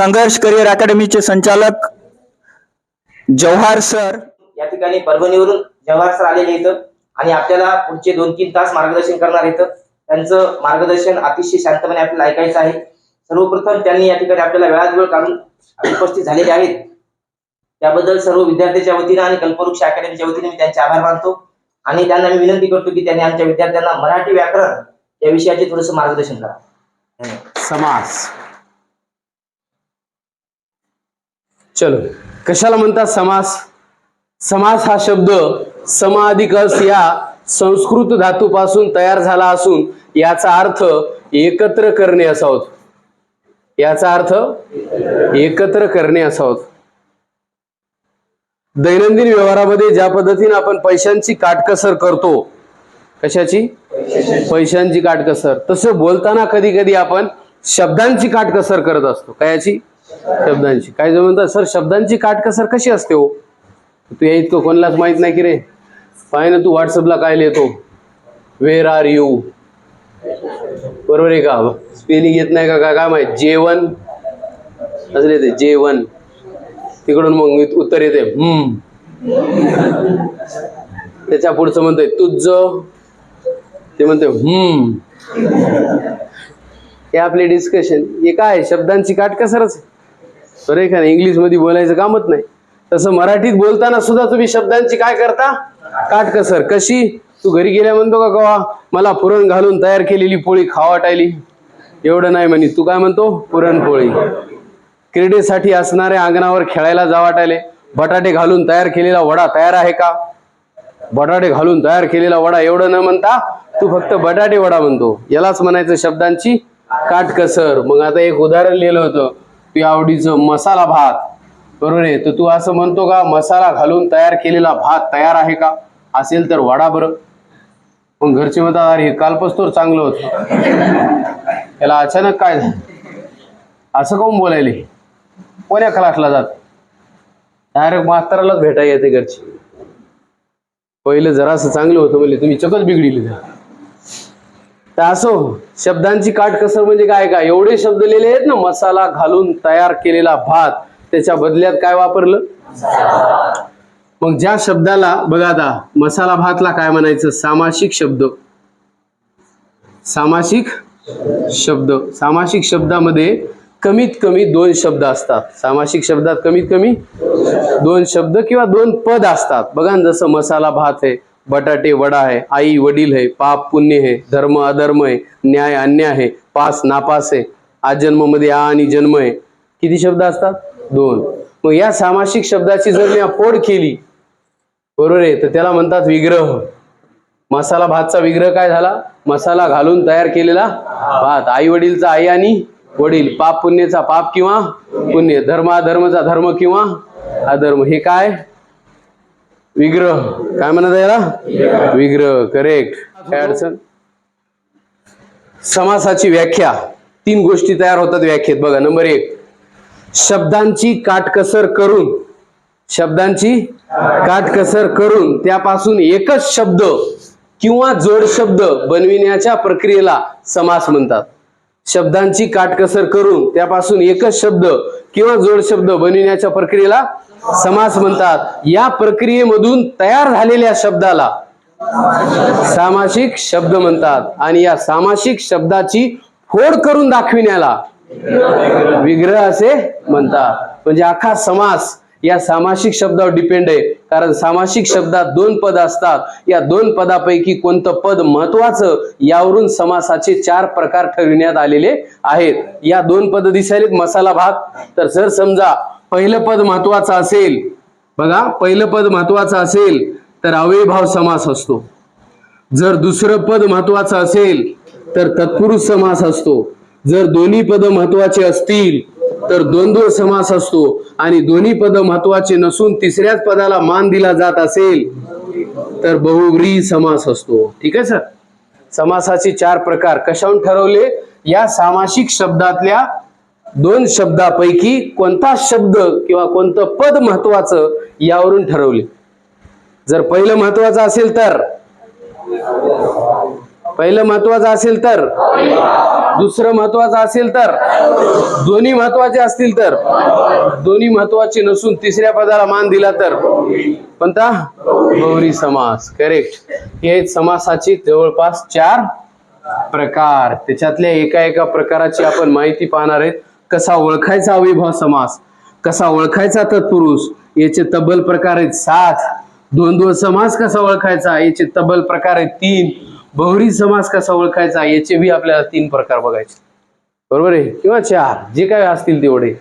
संघर्ष करिअर अकॅडमीचे संचालक जवाहर सर या ठिकाणी परभणीवरून जवाहर सर आलेले इथं आणि आपल्याला पुढचे 2-3 तास मार्गदर्शन करणार आहेत। त्यांचं मार्गदर्शन अतिशय शांतपणे आपल्याला ऐकायचं आहे। सर्वप्रथम त्यांनी या ठिकाणी आपल्याला वेळात वेळ काढून उपस्थित झालेले आहेत, त्याबद्दल सर्व विद्यार्थ्यांच्या वतीने आणि कल्पवृक्ष अकॅडमीच्या वतीने मी त्यांचे आभार मानतो आणि त्यांना मी विनंती करतो की त्यांनी आमच्या विद्यार्थ्यांना मराठी व्याकरण या विषयाचे थोडंसं मार्गदर्शन करा। समास, चलो कशाला म्हणतात समास? समास हा शब्द सम अधिक अस या संस्कृत धातूपासून तयार झाला असून याचा अर्थ एकत्र करणे असा होतो। याचा अर्थ एकत्र करणे असा होतो। दैनंदिन व्यवहारामध्ये ज्या पद्धतीने आपण पैशांची काटकसर करतो, कशाची? पैशांची काटकसर, तसं बोलताना कधी कधी आपण शब्दांची काटकसर करत असतो। कायची? शब्दांची। काय जण म्हणतात सर शब्दांची काटकसर कशी असते हो? तू या इतकं कोणालाच माहित नाही की रे, पाय ना तू व्हॉट्सअपला काय लिहितो, वेर आर यू, बरोबर आहे का? स्पेलिंग येत नाही का काय माहित, जेवण असले ते जेवण, तिकडून मग उत्तर येते त्याच्या पुढचं म्हणतोय तुझं, ते म्हणतोय हे आपले डिस्कशन, हे काय शब्दांची काटकसरच आहे। बरं का? इंग्लिश मध्ये बोलायचं कामच नाही, तसं मराठीत बोलताना सुद्धा तुम्ही शब्दांची काय करता? काटकसर। कशी? तू घरी गेल्या म्हणतो का कवा मला पुरण घालून तयार केलेली पोळी खावा वाटायली? एवढं नाही म्हणे, तू काय म्हणतो? पुरणपोळी। क्रीडेसाठी असणाऱ्या अंगणावर खेळायला जा वाटायले, बटाटे घालून तयार केलेला वडा तयार आहे का? बटाटे घालून तयार केलेला वडा एवढं न म्हणता तू फक्त बटाटे वडा म्हणतो, यालाच म्हणायचं शब्दांची काटकसर। मग आता एक उदाहरण लिहिलं होतं, तू आवडीचं मसाला भात, बरोबर आहे, तर तू असं म्हणतो का मसाला घालून तयार केलेला भात तयार आहे का? असेल तर वडा बरं। मग घरचे म्हणतात अरे कालपासून चांगलं होतं, याला अचानक काय झालं, असं काऊन बोलायले? कोण्या क्लासला जात? डायरेक्ट मास्तरालाच भेटाय येते घरची, पहिलं जरासं चांगलं होतं म्हणजे तुम्ही चकच बिघडली। तर असो शब्दांची काटकसर म्हणजे काय? का एवढे शब्द लिहिले आहेत ना, मसाला घालून तयार केलेला भात, त्याच्या बदल्यात काय वापरलं? मग ज्या शब्दाला बघा आता मसाला भातला काय म्हणायचं? सामासिक शब्द। सामासिक शब्द, सामासिक शब्दामध्ये कमीत कमी 2 शब्द असतात। सामासिक शब्दात कमीत कमी 2 शब्द किंवा 2 पद असतात। बघा ना, जसं मसाला भात आहे, बटाटे वडा आहे, आई वडील है, पाप पुण्य है, धर्म अधर्म है, न्याय अन्याय है, पास नापास है, आजन्म मध्ये आ आणि जन्म आहे। किती शब्द असतात? 2। मग या सामासिक शब्दाची जर मी फोड केली, बरोबर आहे, तर त्याला म्हणतात विग्रह। मसाला भातचा विग्रह काय झाला? मसाला घालून तयार केलेला भात। आई वडीलचा आई आणि वडील, पाप पुण्याचा पाप किंवा पुण्य, धर्म अधर्मचा धर्म किंवा अधर्म, हे काय? विग्रह। काय म्हणत आहे याला? विग्रह। करेक्ट। काय अडचण? समासाची व्याख्या 3 गोष्टी तयार होतात व्याख्येत। बघा, नंबर 1, शब्दांची काटकसर करून, शब्दांची काटकसर करून त्यापासून एकच शब्द किंवा जोड शब्द बनविण्याच्या प्रक्रियेला समास म्हणतात। शब्दांची काटकसर करून त्यापासून एकच शब्द किंवा जोड शब्द बनविण्याच्या प्रक्रियेला समास म्हणतात। या प्रक्रियेमधून तयार झालेल्या शब्दाला सामासिक शब्द म्हणतात आणि या सामासिक शब्दाची फोड करून दाखविण्याला विग्रह असे म्हणतात। म्हणजे अख्खा समास या सामासिक शब्दावर डिपेंड आहे, कारण सामासिक शब्दात 2 पद असतात। या 2 पदापैकी कोणतं पद महत्वाचं, यावरून समासाचे 4 प्रकार ठरविण्यात आलेले आहेत। या 2 पद दिसायलेत मसाला भात, तर जर समजा पहिलं पद महत्वाचं असेल, बघा पहिलं पद महत्वाचं असेल तर अव्ययीभाव समास असतो। जर दुसरं पद महत्वाचं असेल तर तत्पुरुष समास असतो। जर दोन्ही पद महत्वाचे असतील तर द्वंद्व समास असतो आणि दोन्ही पद महत्वाचे नसून तिसऱ्याच पदाला मान दिला जात असेल तर बहुव्रीही समास असतो। ठीक आहे सर? समासाचे 4 प्रकार कशावरून ठरवले? या सामासिक शब्दातल्या 2 शब्दापैकी कोणता शब्द किंवा कोणतं पद महत्वाचं यावरून ठरवले। जर पहिलं महत्वाचं असेल तर, पहिलं महत्वाचं असेल तर, दुसरं महत्वाचं असेल तर, दोन्ही महत्वाचे असतील तर, दोन्ही महत्वाचे नसून तिसऱ्या पदाला मान दिला तर कोणता? बहुव्रीही समास. करेक्ट. हे समासाचे जवळपास 4 प्रकार. त्याच्यातल्या एका प्रकाराची आपण माहिती पाहणार आहेत. कसा ओळखायचा अविभाव समास, कसा ओळखायचा तत्पुरुष, याचे तब्बल प्रकार आहेत 7. द्वंद्व समास कसा ओळखायचा, याचे तब्बल प्रकार आहेत 3. बहुव्रीही समास कसा ओळखायचा, याचे बी आपल्याला 3 प्रकार बघायचे. बरोबर आहे, किंवा 4, जे काय असतील तेवढे.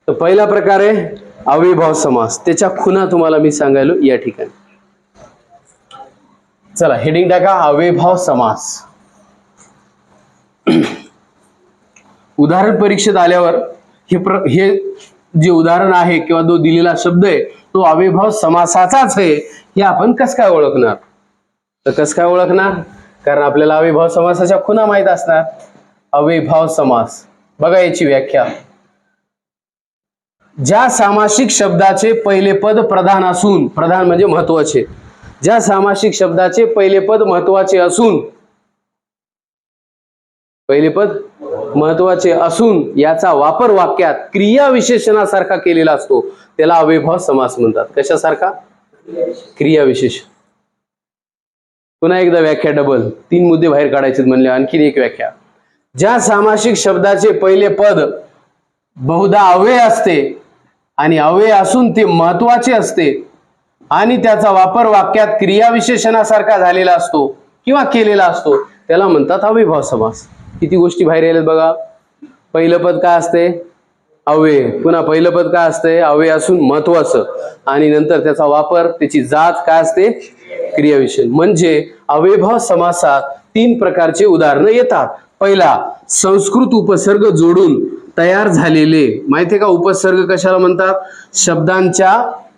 तर पहिला प्रकार आहे अविभाव समास. त्याच्या खुणा तुम्हाला मी सांगायलो या ठिकाणी. चला हेडिंग टाका, अविभाव समास. उदाहरण परीक्षेत आल्यावर हे जे उदाहरण आहे किंवा जो दिलेला शब्द आहे तो अविभाव समासाचाच आहे हे आपण कसं काय ओळखणार? तर कसं काय ओळखणार? कारण आपल्याला अविभाव समासाच्या खुणा माहित असणार. अविभाव समास बघा, याची व्याख्या. ज्या सामासिक शब्दाचे पहिले पद प्रधान असून, प्रधान म्हणजे महत्वाचे, ज्या सामासिक शब्दाचे पहिले पद महत्वाचे असून, पहिले पद महत्वाचे असून याचा वापर वाक्यात क्रिया विशेषणासारखा केलेला असतो त्याला अविभाव समास म्हणतात. कशासारखा? क्रिया विशेषण. पुन्हा एकदा व्याख्या डबल, 3 मुद्दे बाहेर काढायचे म्हणले. आणखीन एक व्याख्या. ज्या सामासिक शब्दाचे पहिले पद बहुधा अव्यय असते आणि अव्यय असून ते महत्वाचे असते आणि त्याचा वापर वाक्यात क्रिया विशेषणासारखा झालेला असतो किंवा केलेला असतो त्याला म्हणतात अविभाव समास. किती गोष्टी बाहेर आल्यात बघा. पहिलं पद काय असते? अव्यय. पुन्हा पहिलं पद काय असते? अव्यय असून महत्वाचं, आणि नंतर त्याचा वापर, त्याची जात काय असते? क्रियाविशेषण. म्हणजे अविभाव समासात 3 प्रकारचे उदाहरणं येतात. पहिला, संस्कृत उपसर्ग जोडून तयार झालेले. माहितीये का उपसर्ग कशाला म्हणतात? शब्दांच्या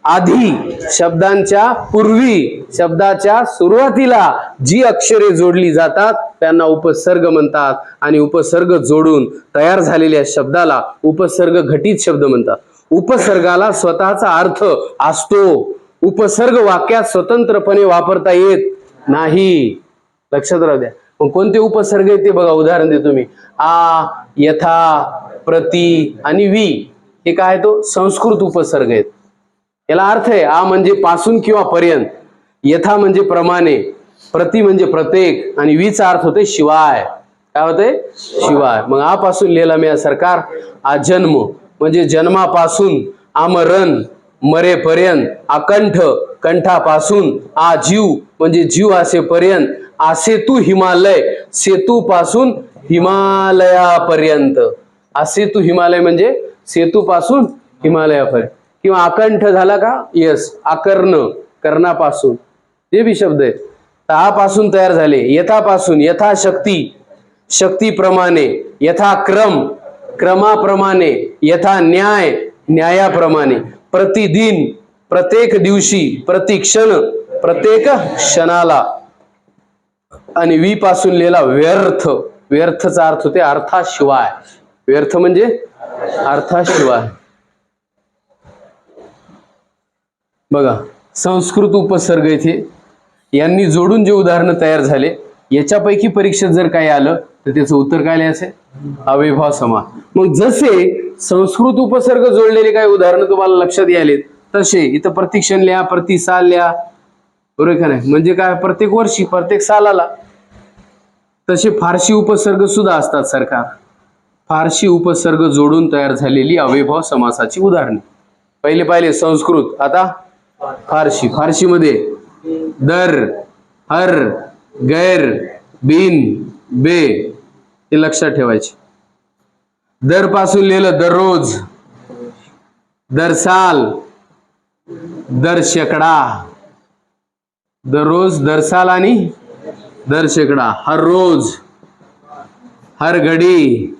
आधी, शब्दांच्या पूर्वी, शब्दाच्या सुरुवातीला जी अक्षरे जोडली जातात त्यांना उपसर्ग म्हणतात. आणि उपसर्ग जोडून तयार झालेल्या शब्दाला उपसर्ग घटित शब्द म्हणतात. उपसर्गाला स्वतःचा अर्थ असतो. उपसर्ग वाक्यात स्वतंत्रपणे वापरता येत नाही. लक्षात राहू द्या. मग कोणते उपसर्ग आहेत ते बघा. उदाहरण देतो मी. आ, यथा, प्रति आणि वी हे काय? तो संस्कृत उपसर्ग आहेत. याला अर्थ आहे आ म्हणजे पासून किंवा पर्यंत, यथा म्हणजे प्रमाणे, प्रति म्हणजे प्रत्येक, आणि वीचा अर्थ होते शिवाय. काय होते? शिवाय. मग आ पासून लिहिला मी सरकार. आजन्म म्हणजे जन्मापासून, आमरण मरेपर्यंत, अकंठ कंठापासून, आ जीव म्हणजे जीव असेपर्यंत, आ सेतू हिमालय सेतू पासून हिमालयापर्यंत. आ सेतू हिमालय म्हणजे सेतू पासून हिमालयापर्यंत. किंवा अकंठ झाला का? यस. आकर्ण कर्णापासून, जे बी शब्द आहेत. तर आ पासून तयार झाले. यथापासून, यथाशक्ती शक्तीप्रमाणे, यथाक्रम क्रमाप्रमाणे, यथा न्याय न्यायाप्रमाणे, प्रतिदिन प्रत्येक दिवशी, प्रतिक्षण प्रत्येक क्षणाला. आणि वी पासून लिहिला व्यर्थ. व्यर्थचा अर्थ होते अर्थाशिवाय. व्यर्थ म्हणजे अर्थाशिवाय. बघा, संस्कृत उपसर्ग इथे यांनी जोडून जे उदाहरण तयार झाले याच्यापैकी परीक्षेत जर काही आलं तर त्याचं उत्तर काय लिहायचं? अविभाव समास. मग जसे संस्कृत उपसर्ग जोडलेले काही उदाहरण तुम्हाला लक्षात यायलेत तसे इथं प्रतिक्षण लिहा, प्रतिसाल लिहा. बरोबर का नाही? म्हणजे काय? प्रत्येक वर्षी, प्रत्येक सालाला. तसे फारसी उपसर्ग सुद्धा असतात सरकार. फारसी उपसर्ग जोडून तयार झालेली अविभाव समासाची उदाहरणे. पहिले संस्कृत, आता फारसी. फारसी मध्ये दर, हर, गैर, बिन, बे हे लक्षात ठेवायचे. दर पासून लिहिलं दररोज, दर साल, दर शेकडा. दररोज, दर साल आणि दर शेकडा. हर रोज, हर घडी.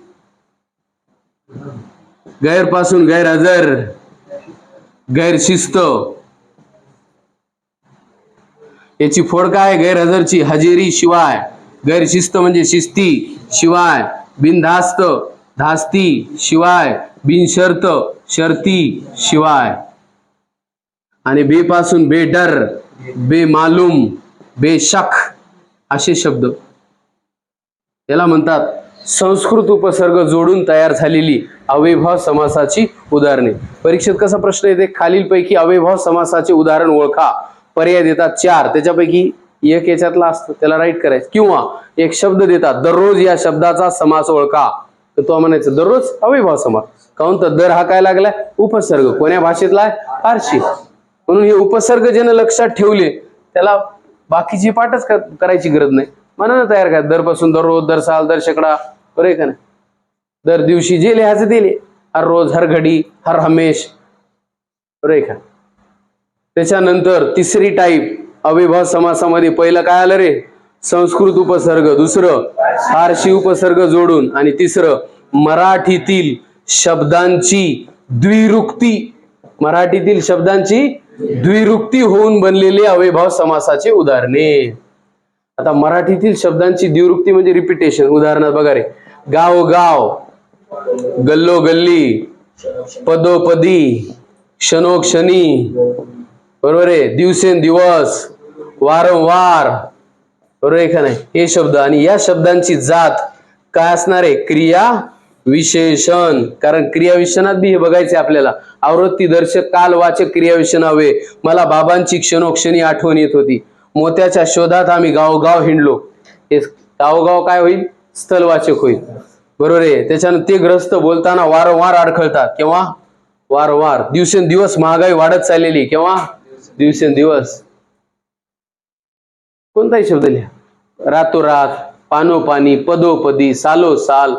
गैर पासून गैरहजर, गैरशिस्त. याची फोड काय? गैरहजरची हजेरी शिवाय. गैरशिस्त म्हणजे शिस्ती शिवाय. बिनधास्त धास्ती शिवाय. बिनशर्त शर्ती शिवाय. आणि बे पासून बेडर, बेमालूम, बेशक असे शब्द. याला म्हणतात संस्कृत उपसर्ग जोडून तयार झालेली अव्ययभाव समासाची उदाहरणे. परीक्षेत कसा प्रश्न येते, खालीलपैकी अव्ययभाव समासाचे उदाहरण ओळखा. पर्याय देतात 4, त्याच्यापैकी एक याच्यातला असतो, त्याला राईट करायचं. किंवा एक शब्द देतात, दररोज या शब्दाचा समास ओळखा. तर तो म्हणायचं दररोज अव्ययभाव समास. काऊन तर दर हा काय लागलाय, उपसर्ग. कोण्या भाषेतला आहे, फारशी. म्हणून हे उपसर्ग ज्यानं लक्षात ठेवले त्याला बाकीची पाठच करायची गरज नाही, मनानं तयार करा. दरपासून दररोज, दर साल, दर शेकडा, बरोबर का नाही. दर दिवशी जे लिहायचं ते लिह, हर रोज, हर घडी, हर हमेश, बरोबर का. त्याच्यानंतर तिसरी टाईप अव्ययभाव समासामध्ये पहिलं काय आलं रे, संस्कृत उपसर्ग, दुसरं फारशी उपसर्ग जोडून, आणि तिसरं मराठीतील शब्दांची द्विरुक्ती. मराठीतील शब्दांची द्विरुक्ती होऊन बनलेले अव्ययभाव समासाचे उदाहरणे. आता मराठीतील शब्दांची द्विरुक्ती म्हणजे रिपिटेशन. उदाहरणार्थ बघा रे, गावोगाव, गल्लोगल्ली, पदोपदी, क्षणोक्षणी, बरोबर आहे, दिवसेंदिवस, वारंवार, बरोबर आहे का नाही, हे शब्द. आणि या शब्दांची जात काय असणार आहे, क्रिया विशेषण. कारण क्रियाविशेषणात बी हे बघायचे आपल्याला. आवृत्ती दर्शक कालवाचक क्रियाविशेषण हवे. मला बाबांची क्षणोक्षणी आठवण येत होती. मोत्याच्या शोधात आम्ही गावोगाव हिंडलो. हे गावोगाव काय होईल, स्थलवाचक होईल, बरोबर आहे. त्याच्यानंतर ते ग्रस्त बोलताना वारंवार अडखळतात. केव्हा, वारंवार. दिवसेंदिवस महागाई वाढत चाललेली. केव्हा, दिवसेंदिवस. कोणताही शब्द लिहा, रातोरात, पानोपानी, पदोपदी, सालोसाल,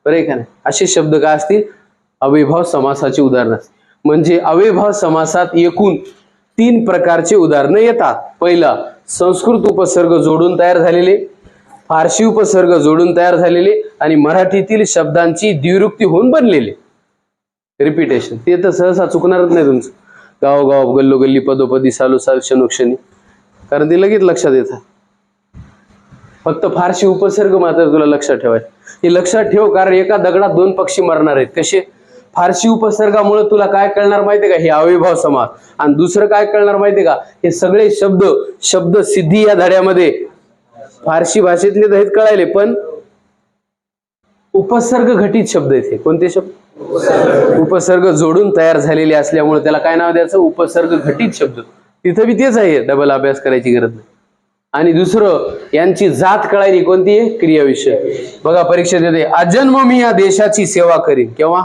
बरे का नाही, असे शब्द काय असतील, अव्ययभाव समासाची उदाहरणं. म्हणजे अव्ययभाव समासात एकूण 3 प्रकारचे उदाहरणं येतात. पहिला, संस्कृत उपसर्ग जोडून तयार झालेले, फारशी उपसर्ग जोडून तयार झालेले, आणि मराठीतील शब्दांची द्विरुक्ती होऊन बनलेले. रिपिटेशन ते तर सहसा चुकणारच नाही तुमचं. गावोगाव, गल्लोगल्ली, पदोपदी, सालोसाल, क्षणोक्षणी, कारण ते लगेच लक्षात येतात. फक्त फारशी उपसर्ग मात्र तुला लक्षात ठेवायचं. हे लक्षात ठेव, कारण एका दगडात 2 पक्षी मरणार आहेत. कसे, फारशी उपसर्गामुळे तुला काय कळणार माहितीये का, हे अव्ययभाव समास. आणि दुसरं काय कळणार माहितीये का, हे सगळे शब्द सिद्धी या धड्यामध्ये फारशी भाषेतले आहेत कळायले, पण उपसर्ग घटित शब्द आहेत. कोणते शब्द, उपसर्ग जोडून तयार झालेले असल्यामुळे त्याला काय नाव द्यायचं, उपसर्ग घटित शब्द. तिथं बी तेच आहे, डबल अभ्यास करायची गरज नाही. आणि दुसरं, यांची जात कळायली, कोणती आहे, क्रियाविषय. बघा परीक्षेत येते, अजन्म मी या देशाची सेवा करीन. केव्हा,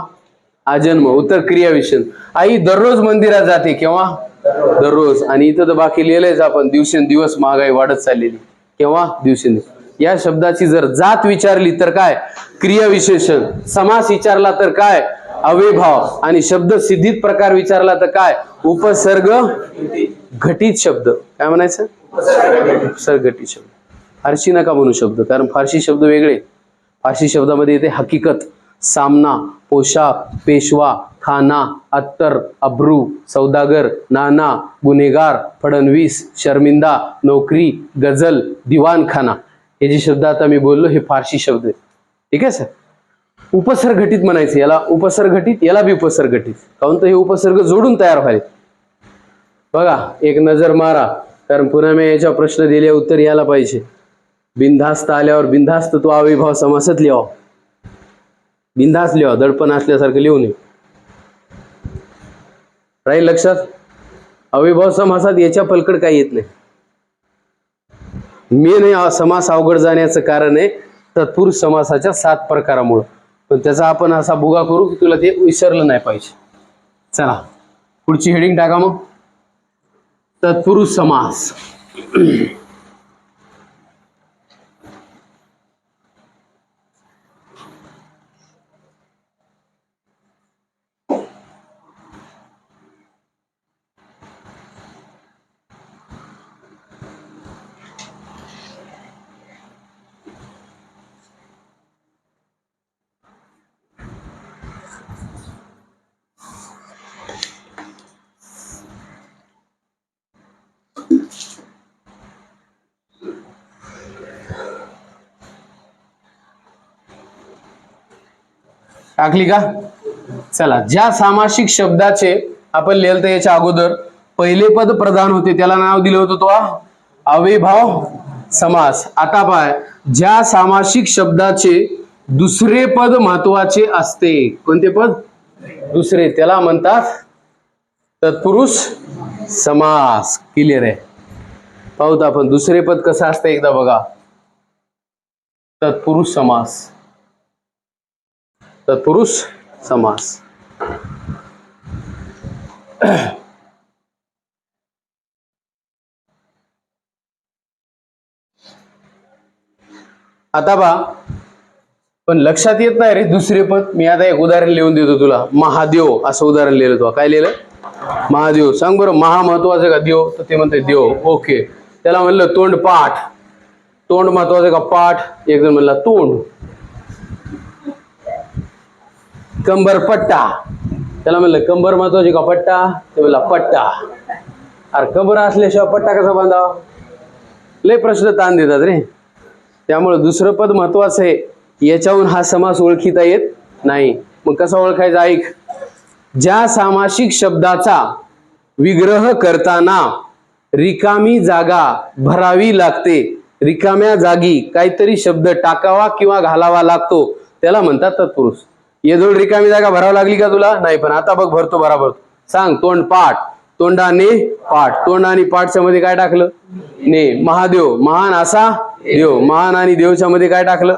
अजन्म. उत्तर क्रियाविषय. आई दररोज मंदिरात जाते. केव्हा, दररोज. आणि इथं तर बाकी लिहिलंयच आपण, दिवसेंदिवस महागाई वाढत चाललेली. केव्हा, दिवसेंदिवस. या शब्दाची जर जात विचारली तर काय, क्रियाविशेषण. समास विचारला तर काय, अव्ययभाव. आणि शब्द सिद्धीत प्रकार विचारला तर काय, उपसर्ग घटित शब्द. काय म्हणायचं, उपसर्ग घटित शब्द. फारशी नका म्हणू शब्द, कारण फारशी शब्द वेगळे. फारशी शब्दामध्ये येते हकीकत, सामना, पोशाख, पेशवा, खाना, अत्तर, अब्रू, सौदागर, नाना, गुन्हेगार, फडणवीस, शर्मिंदा, नोकरी, गझल, दिवाणखाना. हे जे शब्द आता मी बोललो हे फारशी शब्द आहेत. ठीक आहे सर. उपसर्ग घटित म्हणायचे याला, उपसर्ग घटित, याला बी उपसर्ग घटित. काऊन तर हे उपसर्ग जोडून तयार व्हायचे. बघा एक नजर मारा, कारण पुन्हा मी याच्या प्रश्न दिले, उत्तर यायला पाहिजे. बिनधास्त आल्यावर बिनधास्त तो अव्ययभाव समासात लिहावा. बिनधास्त लिहावा, दडपण असल्यासारखं लिहू नये. राहील लक्षात. अव्ययभाव समासात याच्या पलकड काही येत नाही. मेन समास अवघड जाण्याचं कारण आहे तत्पुरुष समासाच्या 7 प्रकारामुळे. पण त्याचा आपण असा बुगा करू की तुला ते विसरलं नाही पाहिजे. चला पुढची हेडिंग टाका मग, तत्पुरुष समास. टाकली का. चला, ज्या सामासिक शब्दाचे आपण लिहिलं याच्या अगोदर पहिले पद प्रधान होते त्याला नाव दिलं होतं तो अव्ययभाव समास. आता पाय, ज्या सामासिक शब्दाचे दुसरे पद महत्वाचे असते. कोणते पद? दुसरे. त्याला म्हणतात तत्पुरुष समास. क्लिअर आहे? पाहूत आपण दुसरे पद कसं असतं एकदा बघा. तत्पुरुष समास. तत्पुरुष समास. आता बा पण लक्षात येत नाही रे दुसरे पद. मी आता एक उदाहरण लिहून देतो तुला. महादेव असं उदाहरण लिहिलं. तुला काय लिहिलं? महादेव. सांग बरं, महा महत्वाचं का देव? तर ते म्हणते देव. ओके. त्याला म्हणलं तोंडपाठ. तोंड महत्वाचं का पाठ? एक जण म्हणला तोंड. कंबरपट्टा. त्याला म्हणलं कंबर महत्वाची का पट्टा? ते म्हणला पट्टा. अरे कंबर असल्याशिवाय पट्टा कसा बांधावा? लय प्रश्न ताण देतात रे. त्यामुळे दुसरं पद महत्वाचं आहे. याच्याहून हा समास ओळखीता येत नाही. मग कसा ओळखायचा? ऐक. ज्या सामासिक शब्दाचा विग्रह करताना रिकामी जागा भरावी लागते, रिकाम्या जागी काहीतरी शब्द टाकावा किंवा घालावा लागतो, त्याला म्हणतात तत्पुरुष. येजोड रिकामी जागा भरावी लागली का तुला? नाही. पण आता बघ भरतो बराबर. सांग. तोंडपाठ. तोंडाने पाठ. तोंड आणि पाठच्या मध्ये काय टाकलं? ने. महादेव. महान असा देव. महान आणि देवच्या मध्ये काय टाकलं?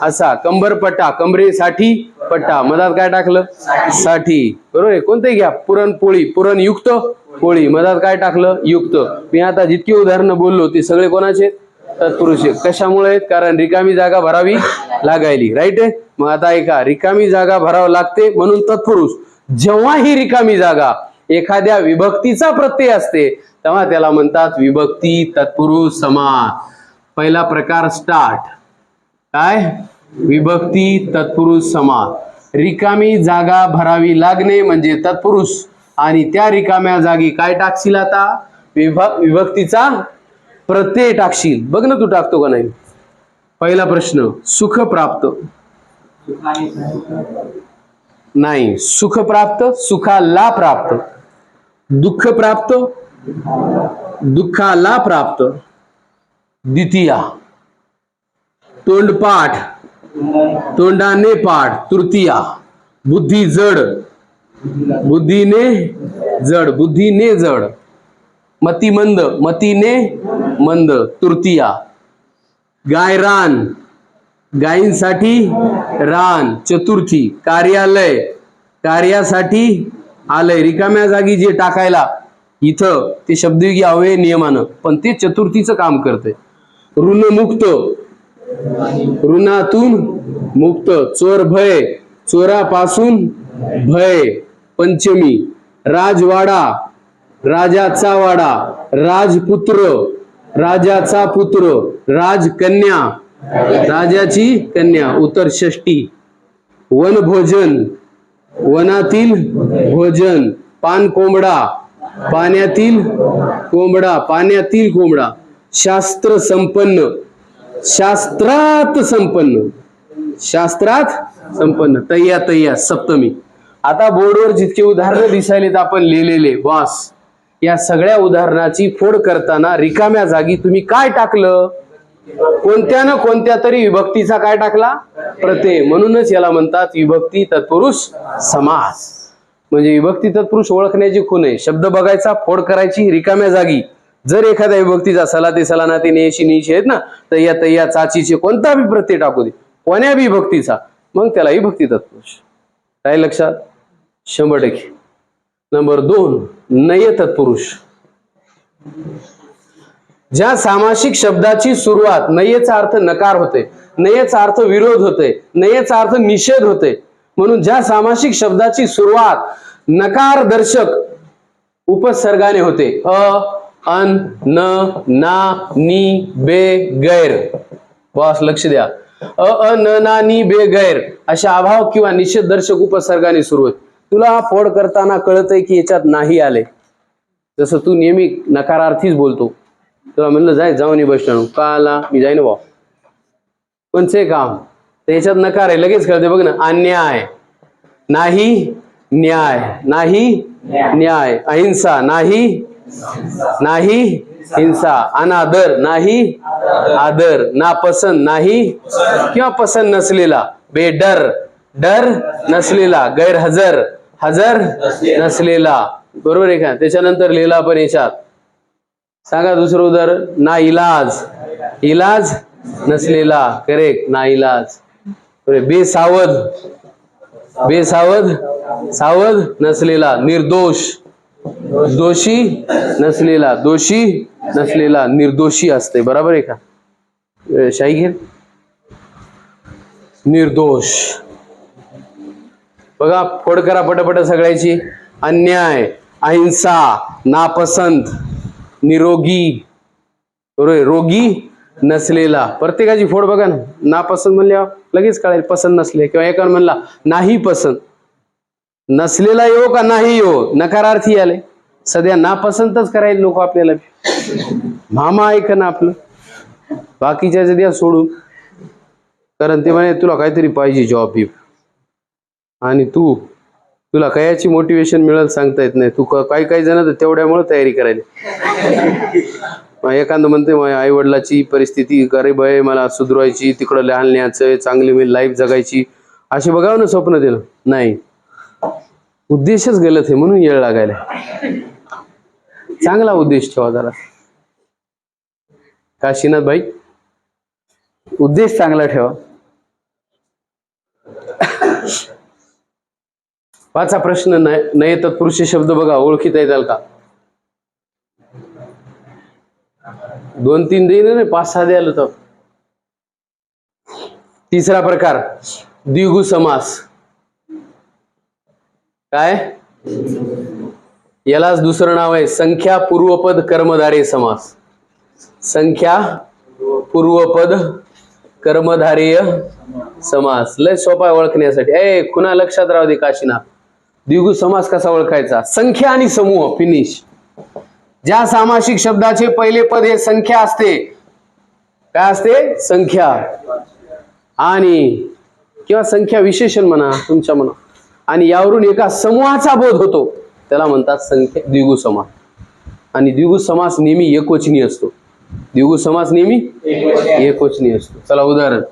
असा. कंबरपट्टा. कमरेसाठी पट्टा. मधात काय टाकलं? साठी. बरोबर आहे? कोणते घ्या. पुरणपोळी. पुरण युक्त पोळी. मधात काय टाकलं? युक्त. मी आता जितकी उदाहरणं बोललो ते सगळे कोणाचे? तत्पुरुष. कशामुळे आहेत? कारण रिकामी जागा भरावी लागायली. राईट आहे? मग आता ऐका. रिकामी जागा भरावी लागते म्हणून तत्पुरुष. जेव्हा ही रिकामी जागा एखाद्या विभक्तीचा प्रत्यय असते तेव्हा त्याला म्हणतात विभक्ती तत्पुरुष समास. पहिला प्रकार स्टार्ट. काय? विभक्ती तत्पुरुष समास. रिकामी जागा भरावी लागणे म्हणजे तत्पुरुष. आणि त्या रिकाम्या जागी काय टाकशील आता? विभक्तीचा प्रत्यय टाकशील. बघ ना तू टाकतो का नाही. पहिला प्रश्न. सुख प्राप्त. नाही. सुख प्राप्त. सुखाला प्राप्त. दुःख प्राप्त. दुःखाला प्राप्त. द्वितीया. तोंडपाठ. तोंडाने पाठ. तृतीया. बुद्धी जड. बुद्धीने जड. बुद्धीने जड. मतिमंद. मतीने मंद. तृतीया. गायरान. गायींसाठी रान. चतुर्थी. कार्यालय. कार्यासाठी आलय. रिकाम्या जागी जे टाकायला इथं ते शब्दयोगी अव्यय नियमानं, पण ते चतुर्थीचं काम करते. ऋणमुक्त. ऋणातून मुक्त. चोर भय. चोरापासून भय. पंचमी. राजवाडा. राजाचा वाडा. राजपुत्र. राजाचा पुत्र. राजकन्या. राजाची कन्या. उत्तर षष्टी. वनभोजन. वनातील भोजन. पान कोंबडा. पाण्यातील कोंबडा. पाण्यातील कोंबडा. शास्त्र संपन्न. शास्त्रात संपन्न. शास्त्रात संपन्न. तय्या. तय्या. सप्तमी. आता बोर्डवर जितके उदाहरणं दिसायलेत आपण लिहिलेले वास, या सगळ्या उदाहरणाची फोड करताना रिकाम्या जागी तुम्ही काय टाकलं? कोणत्या ना कोणत्या तरी विभक्तीचा काय टाकला? प्रत्यय. म्हणूनच याला म्हणतात विभक्ती तत्पुरुष समास. म्हणजे विभक्ती तत्पुरुष ओळखण्याची खूण आहे. शब्द बघायचा, फोड करायची रिकाम्या जागी. जर एखाद्या विभक्तीचा सला ते सलाना ते नेशी निशी आहेत ना, तय्या तय्या चाचीचे कोणता बी प्रत्यय टाकू दे, कोण्या बी विभक्तीचा, मग त्याला विभक्ती तत्पुरुष. काय लक्षात? 100%. नंबर 2. नय तत्पुरुष. ज्या सामासिक शब्दाची सुरुवात नयेचा अर्थ नकार होते, नयेचा अर्थ विरोध होते, नयेचा अर्थ निषेध होते, म्हणून ज्या सामासिक शब्दाची सुरुवात नकार दर्शक उपसर्गाने होते, अ, अन, न, ना, नी, बे, गैर. बस लक्ष द्या. अ, न, ना, नी, बे, गैर अशा अभाव किंवा निषेध दर्शक उपसर्गाने सुरू होते. तुला फोड करताना कळतंय की याच्यात नाही आले. जसं तू नेहमी नकारार्थीच बोलतो. तुला म्हणलं जाय जाऊन बस स्टँड. का आला? मी जाईन भाऊ. कोणचे काम? त्याच्यात नकार आहे, लगेच कळते बघ ना. अन्याय नाही, न्याय नाही, न्याय. अहिंसा नाही, नाही हिंसा. अनादर नाही, आदर. नापसंत नाही किंवा पसंत नसलेला बेडर, डर नसलेला, गैरहजर, हजर नसलेला, बरोबर आहे का? त्याच्यानंतर लिहिला आपण याच्यात, सांगा दुसरं उदाहरण, ना इलाज, इलाज नसलेला, करेक्ट, ना इलाज. बेसावध, बेसावध, सावध नसलेला, निर्दोष, दोषी नसलेला, दोषी नसलेला, निर्दोषी असते, बरोबर आहे का? शाही घे, निर्दोष. बघा फोड करा पटापट सगळ्याची. अन्याय, अहिंसा, नापसंत, निरोगी, बरोबर, रोगी नसलेला. प्रत्येकाची फोड बघा ना, नापसंत म्हणल्यावर लगेच कळेल पसंत नसले, किंवा एकाने म्हणला नाही पसंत, नसलेला येऊ का नाही येऊ, नकारार्थी आले. सध्या नापसंतच करायला लोक आपल्याला. मामा ऐक ना आपलं, बाकीच्या द्या सोडून, कारण ते म्हणे तुला काहीतरी पाहिजे जॉब बिब, आणि तुला कायची मोटिवेशन मिळेल सांगता येत नाही. तू काही काही जण तर तेवढ्यामुळे तयारी करायला. एखादं म्हणते आई वडिलाची परिस्थिती गरीब आहे, मला सुधरवायची, तिकडं लहान न्यायचंय, चांगली मी लाईफ जगायची, असे बघावं ना स्वप्न दिलं नाही. उद्देशच गलत आहे म्हणून येळ लागायला. चांगला उद्देश ठेवा जरा. काशीनाथ भाई, उद्देश चांगला ठेवा. पाचचा प्रश्न, नये तत्पुरुषी शब्द बघा, ओळखीता येताल का? 2-3 देईन ना, 5-6 द्यायला तर. तिसरा प्रकार द्विगु समास. काय? यालाच दुसरं नाव आहे संख्या पूर्वपद कर्मधारय समास. संख्या पूर्वपद कर्मधारय समास. लय सोपा ओळखण्यासाठी. कुणा लक्षात राहू दे काशीनाथ, द्विगु समास कसा ओळखायचा? संख्या आणि समूह, फिनिश. ज्या सामासिक शब्दाचे पहिले पद हे संख्या असते, काय असते? संख्या, आणि किंवा संख्या विशेषण म्हणा तुमच्या म्हणा, आणि यावरून एका समूहाचा बोध होतो, त्याला म्हणतात संख्या द्विगु समास. आणि द्विगु समास नेहमी एकवचनी असतो. द्विगु समास नेहमी एकवचनी असतो. चला उदाहरण,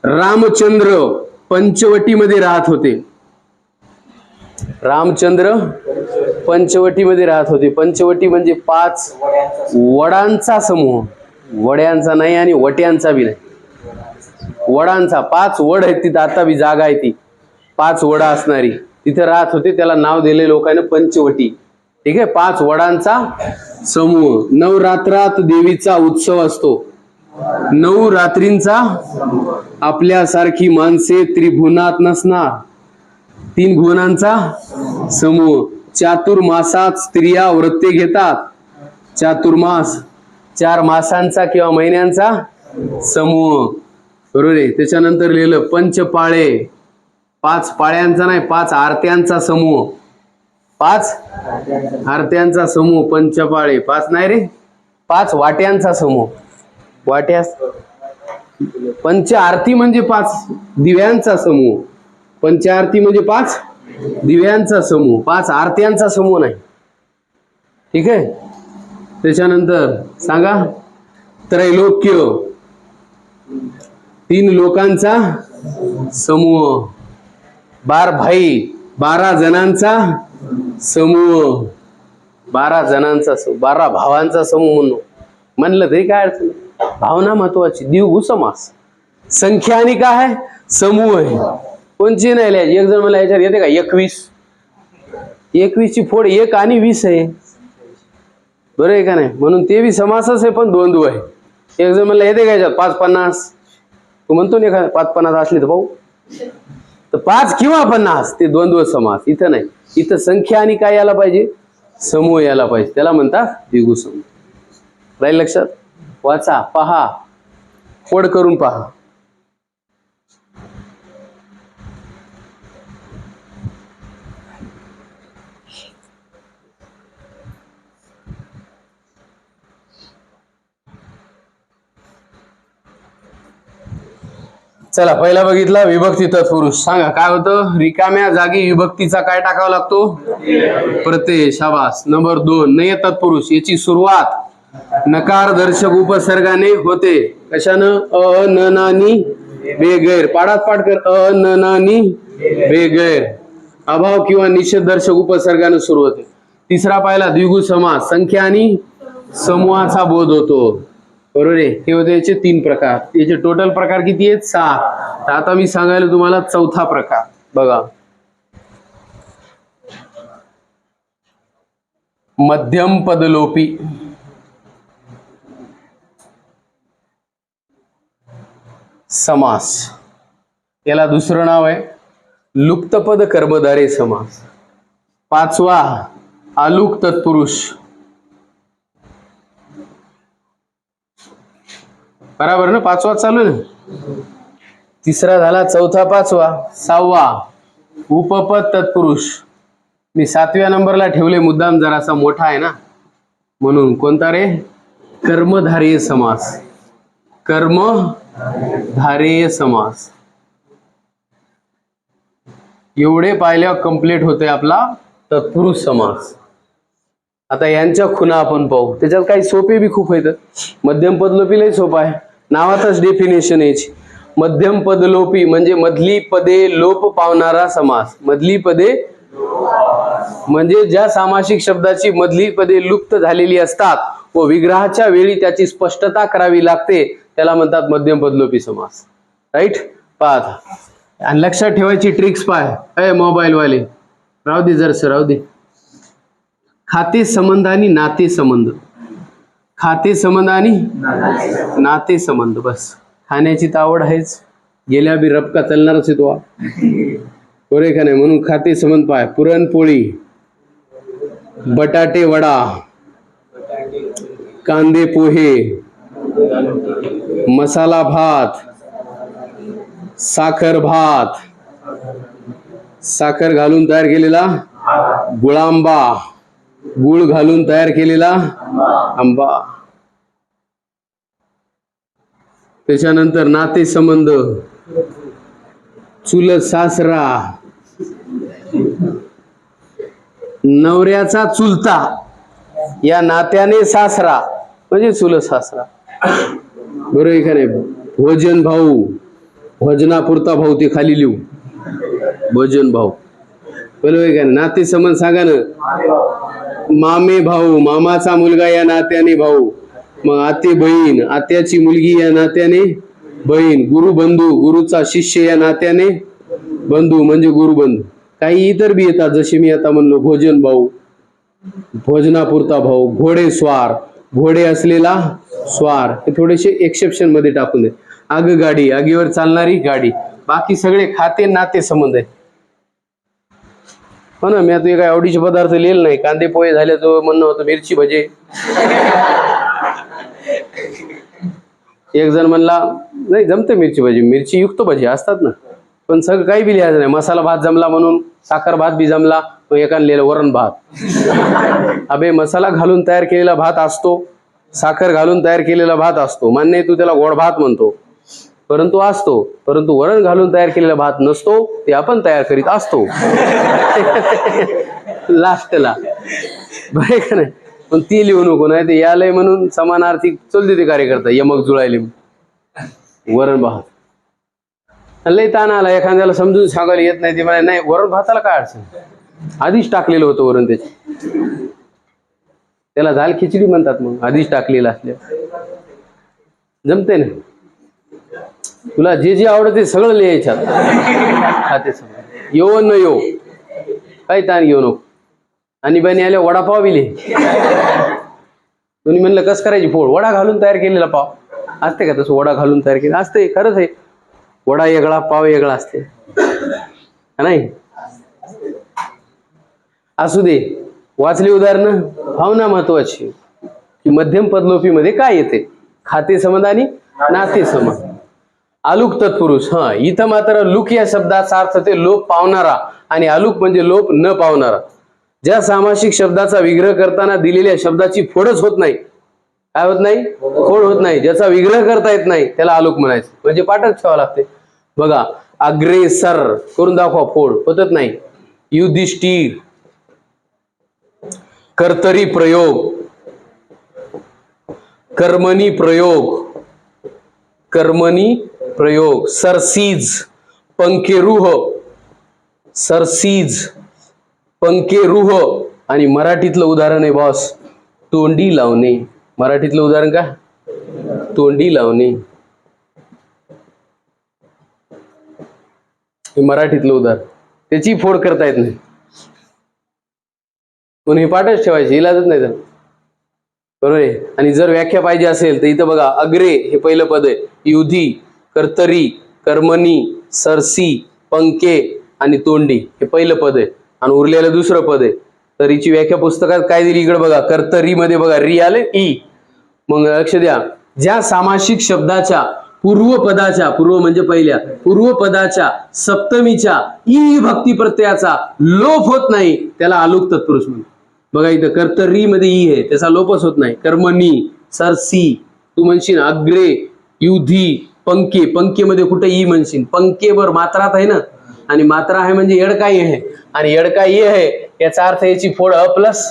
रामचंद्र पंचवटीमध्ये राहत होते. रामचंद्र पंचवटीमध्ये राहत होते. पंचवटी म्हणजे 5 वडांचा समूह. वड्यांचा नाही आणि वट्यांचा बी नाही, वडांचा. 5 वड आहेत तिथं, आता बी जागा आहे ती 5 वडा असणारी, तिथे राहत होते. त्याला नाव दिले लोकांनी पंचवटी. ठीक आहे, 5 वडांचा समूह. नवरात्रात देवीचा उत्सव असतो. 9 रात्रींचा. आपल्यासारखी माणसे त्रिभुवनात नसणार. 3 भुवनांचा समूह. चातुर्मासात स्त्रिया व्रते घेतात. चातुर्मास 4 मासांचा किंवा महिन्यांचा समूह, बरोबर आहे. त्याच्यानंतर लिहिलं पंचपाळे, 5 पाळ्यांचा नाही, 5 आरत्यांचा समूह. 5 आरत्यांचा समूह, पंचपाळे. 5 नाही रे, 5 वाट्यांचा समूह. वाट्या, पंच आरती म्हणजे 5 दिव्यांचा समूह. पंच आरती म्हणजे 5 दिव्यांचा समूह, 5 आरत्यांचा समूह नाही. ठीक आहे. त्याच्यानंतर सांगा, त्रैलोक्य 3 लोकांचा समूह. 12 भाई 12 जणांचा समूह. 12 जणांचा समूह, 12 भावांचा समूह म्हणलं तरी काय अडचण. भावना महत्वाची. द्विगु समास. संख्या आणि काय आहे? समूह आहे. कोणची नाही लिहायची. एक जण मला याच्यात येते का 21. 21 ची फोड 1 आणि 20 आहे, बरं आहे का नाही? म्हणून ते बी समासच आहे, पण द्वंद्व आहे. एक जण मला येते का याच्यात 5-50. तू म्हणतो ना 5-50 असली तर भाऊ, तर 5 किंवा 50 ते द्वंद्व समास. इथं नाही. इथं संख्या आणि काय यायला पाहिजे? समूह यायला पाहिजे. त्याला म्हणतात द्विगु समूह. राहील लक्षात? वाचा, पहा, फोड करून पहा. चला, पहिला बघितला विभक्ती तत्पुरुष. सांगा काय होतं? रिकाम्या जागी विभक्तीचा काय टाकावा लागतो? प्रत्यय. शाबास. नंबर 2, नय तत्पुरुष. याची सुरुवात नकार दर्शक उपसर्गाने होते. कशानं? अ, न, ना, नी, बेगैर. पाडात पाठ कर. अननानी बेगैर. अभाव किंवा निषेध दर्शक उपसर्गाने सुरू होते. तिसरा पाहिला द्विगु समास, संख्या आणि समूहाचा बोध होतो. बरोबर आहे. हे होते याचे 3 प्रकार. याचे टोटल प्रकार किती आहेत? 6. तर आता मी सांगायला तुम्हाला चौथा प्रकार बघा. मध्यम पदलोपी. समास. याला दुसरं नाव आहे लुप्तपद कर्मधारय समास. 5वा आलुक तत्पुरुष. बराबर ना? 5वा चालू आहे ना? तिसरा झाला, चौथा 5वा, 6वा उपपद तत्पुरुष. मी 7व्या नंबरला ठेवले मुद्दाम, जरासा मोठा आहे ना म्हणून. कोणता रे? कर्मधारय समास. कर्मधारय समास. एवढे पाहिल्यावर कंप्लीट होते आपला तत्पुरुष समास. आता यांच्या खुणा आपण पाहू. त्याच्यात काही सोपे बी खूप आहेत. मध्यम पदलोपी लय सोपा आहे, नावातच डेफिनेशन याची. मध्यम पदलोपी म्हणजे मधली पदे लोप पावणारा समास. मधली पदे म्हणजे ज्या सामासिक शब्दाची मधली पदे लुप्त झालेली असतात व विग्रहाच्या वेळी त्याची स्पष्टता करावी लागते, त्याला म्हणतात मध्यम पदलोपी समास. राईट? पाहा. आणि लक्षात ठेवायची ट्रिक्स पाय. मोबाईल वाले राहू दे, जरसं राहू दे. खाते संबंध आणि नाते संबंध. खाते संबंध आणि नाते संबंध. बस. खाण्याची तावड आहेच, गेल्या बी रपका चालणारच आहे तो. बरोबर का नाही? म्हणून खाते संबंध पाय. पुरणपोळी, बटाटे वडा, कांदे पोहे, मसाला भात, साखर भात, साखर घालून तयार केलेला गुळांबा, गुळ घालून तयार केलेला आंबा. त्याच्यानंतर नाते संबंध. चुलत सासरा, नवऱ्याचा चुलता, या नात्याने सासरा म्हणजे चुलत सासरा. बरोबर आहे का नाही? भोजन भाऊ, भोजनापुरता भाऊ, ते खाली लिहू. भोजन भाऊ. बरोबर आहे का नाही? नाते संबंध सांगा ना. मामे भाऊ, मामाचा मुलगा या नात्याने भाऊ. मग आते बहीण, आत्याची मुलगी या नात्याने बहीण. गुरुबंधू, गुरुचा शिष्य या नात्याने बंधू म्हणजे गुरुबंधू. काही इतर बी येतात, जसे मी आता म्हणलो भोजन भाऊ, भोजनापुरता भाऊ. घोडेस्वार, घोडे असलेला स्वार. हे थोडेसे एक्सेप्शन मध्ये टाकून दे. आगगाडी, आगीवर चालणारी गाडी. बाकी सगळे खाते नाते संबंध आहे. हो ना? मी आता काय आवडीचे पदार्थ लिहिले नाही. कांदे पोहे झाले तो म्हणणं होतं मिरची भजे. एक जण म्हणला नाही जमते मिरची भजी, मिरची युक्त भजी असतात ना, पण सगळं काही बी लिहायचं नाही. मसाला भात जमला म्हणून साखर भात बी जमला, तो एकाने लिहिलं वरण भात. अबे मसाला घालून तयार केलेला भात असतो, साखर घालून तयार केलेला भात असतो. मान्य आहे, तू त्याला गोड भात म्हणतो, परंतु असतो. परंतु वरण घालून तयार केलेला भात नसतो, ते आपण तयार करीत असतो लास्टला. बरे का नाही? पण ती लिहू नको, नाही ते यालय म्हणून समानार्थी चलते ते कार्यकर्ता यमक जुळायले वरण भात. लय ताण आला, एखाद्याला समजून सांगायला येत नाही, ते म्हणाले नाही वरण भाताला काय अडचण, आधीच टाकलेलं होतं वरण त्याचे. त्याला झाल खिचडी म्हणतात, मग आधीच टाकलेलं असल्या. जमते ना? तुला जे जे आवडत ते सगळं लिहायच्यात. खाते सगळं येऊ न येऊ, काही ताण घेऊ नको. आणि बहिणी आल्या वडापाव बी लिहि. तुम्ही म्हणलं कसं करायची फोड? वडा घालून तयार केलेला पाव असते का? तसं वडा घालून तयार केलं असते. खरंच आहे, वडा वेगळा पाव वेगळा असते, नाही? असू दे, वाचली उदाहरणं. भावना महत्वाची की मध्यम पदलोपी मध्ये काय येते? खाते संबंध आणि नाते संबंध. आलुक तत्पुरुष. हा, इथं मात्र लुक या शब्दाचा अर्थ ते लोप पावणारा, आणि आलुक म्हणजे लोप न पावणारा. ज्या सामासिक शब्दाचा विग्रह करताना दिलेल्या शब्दाची फोडच होत नाही. काय होत नाही? फोड होत नाही. ज्याचा विग्रह करता येत नाही त्याला आलुक म्हणायचं, म्हणजे पाठच ठेवावं लागते. बघा, अग्रेसर करून दाखवा, फोड होतच नाही. युधिष्ठिर, कर्तरी प्रयोग, कर्मणी प्रयोग, कर्मणी प्रयोग. सरसीज, पंखेरुह, सरसीज, पंखेरुह. आणि मराठीतलं उदाहरण आहे बॉस, तोंडी लावणे. मराठीतलं उदाहरण काय? तोंडी लावणे. हे मराठीतलं उदाहरण, त्याची फोड करता येत नाही म्हणून हे पाठच ठेवायचे, इलाजच नाही त्याला. बरोबर आहे. आणि जर व्याख्या पाहिजे असेल तर इथं बघा, अग्रे हे पहिलं पद आहे, युधी, कर्तरी, कर्मणी, सरसी, पंखे आणि तोंडी हे पहिलं पद आहे आणि उरलेलं दुसरं पद आहे. तर हिची व्याख्या पुस्तकात काय दिली इकडे बघा, कर्तरी मध्ये बघा री आले ई. मग लक्ष द्या, ज्या सामासिक शब्दाच्या पूर्वपदाच्या, पूर्व म्हणजे पहिल्या, पूर्वपदाच्या सप्तमीच्या ई विभक्ती प्रत्ययाचा लोप होत नाही त्याला अलुक तत्पुरुष म्हणतात. बघा इथं कर्तरी मध्ये ई आहे, त्याचा लोपच होत नाही. कर्मणी, सरसी, तू म्हणशील अग्रे, युधी, पंखे, पंखे मध्ये कुठे ई म्हणशील, पंखे बर मात्रात आहे ना, आणि मात्रा आहे म्हणजे येडकाई आहे, आणि येडकाई आहे याचा अर्थ याची फोड अ प्लस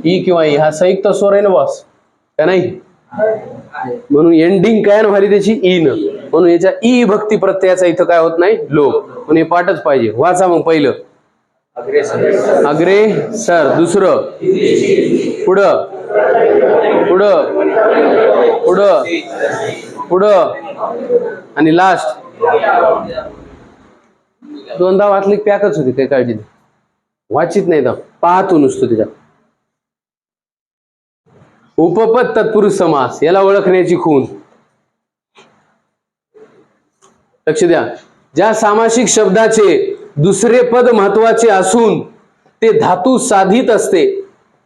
ई किंवा ई, हा संयुक्त स्वर आहे ना बॉस, का नाही? म्हणून एंडिंग काय व्हावी त्याची ई न, म्हणून याच्या ई भक्ती प्रत्ययाचा इथं काय होत नाही लोप, म्हणून हे पाठच पाहिजे. वाचा मग पहिलं अग्रे सर, दुसरं पुढं पुढं पुढं पुढं आणि लास्ट. दोनदा वाचली पॅकच होती, काही काळजी नाही, वाचित नाही तर पाहतो नुसतं त्याच्यात. उपपद तत्पुरुष समास, याला ओळखण्याची खूण. लक्ष द्या, ज्या सामासिक शब्दाचे दुसरे पद महत्वाचे असून ते धातू साधित असते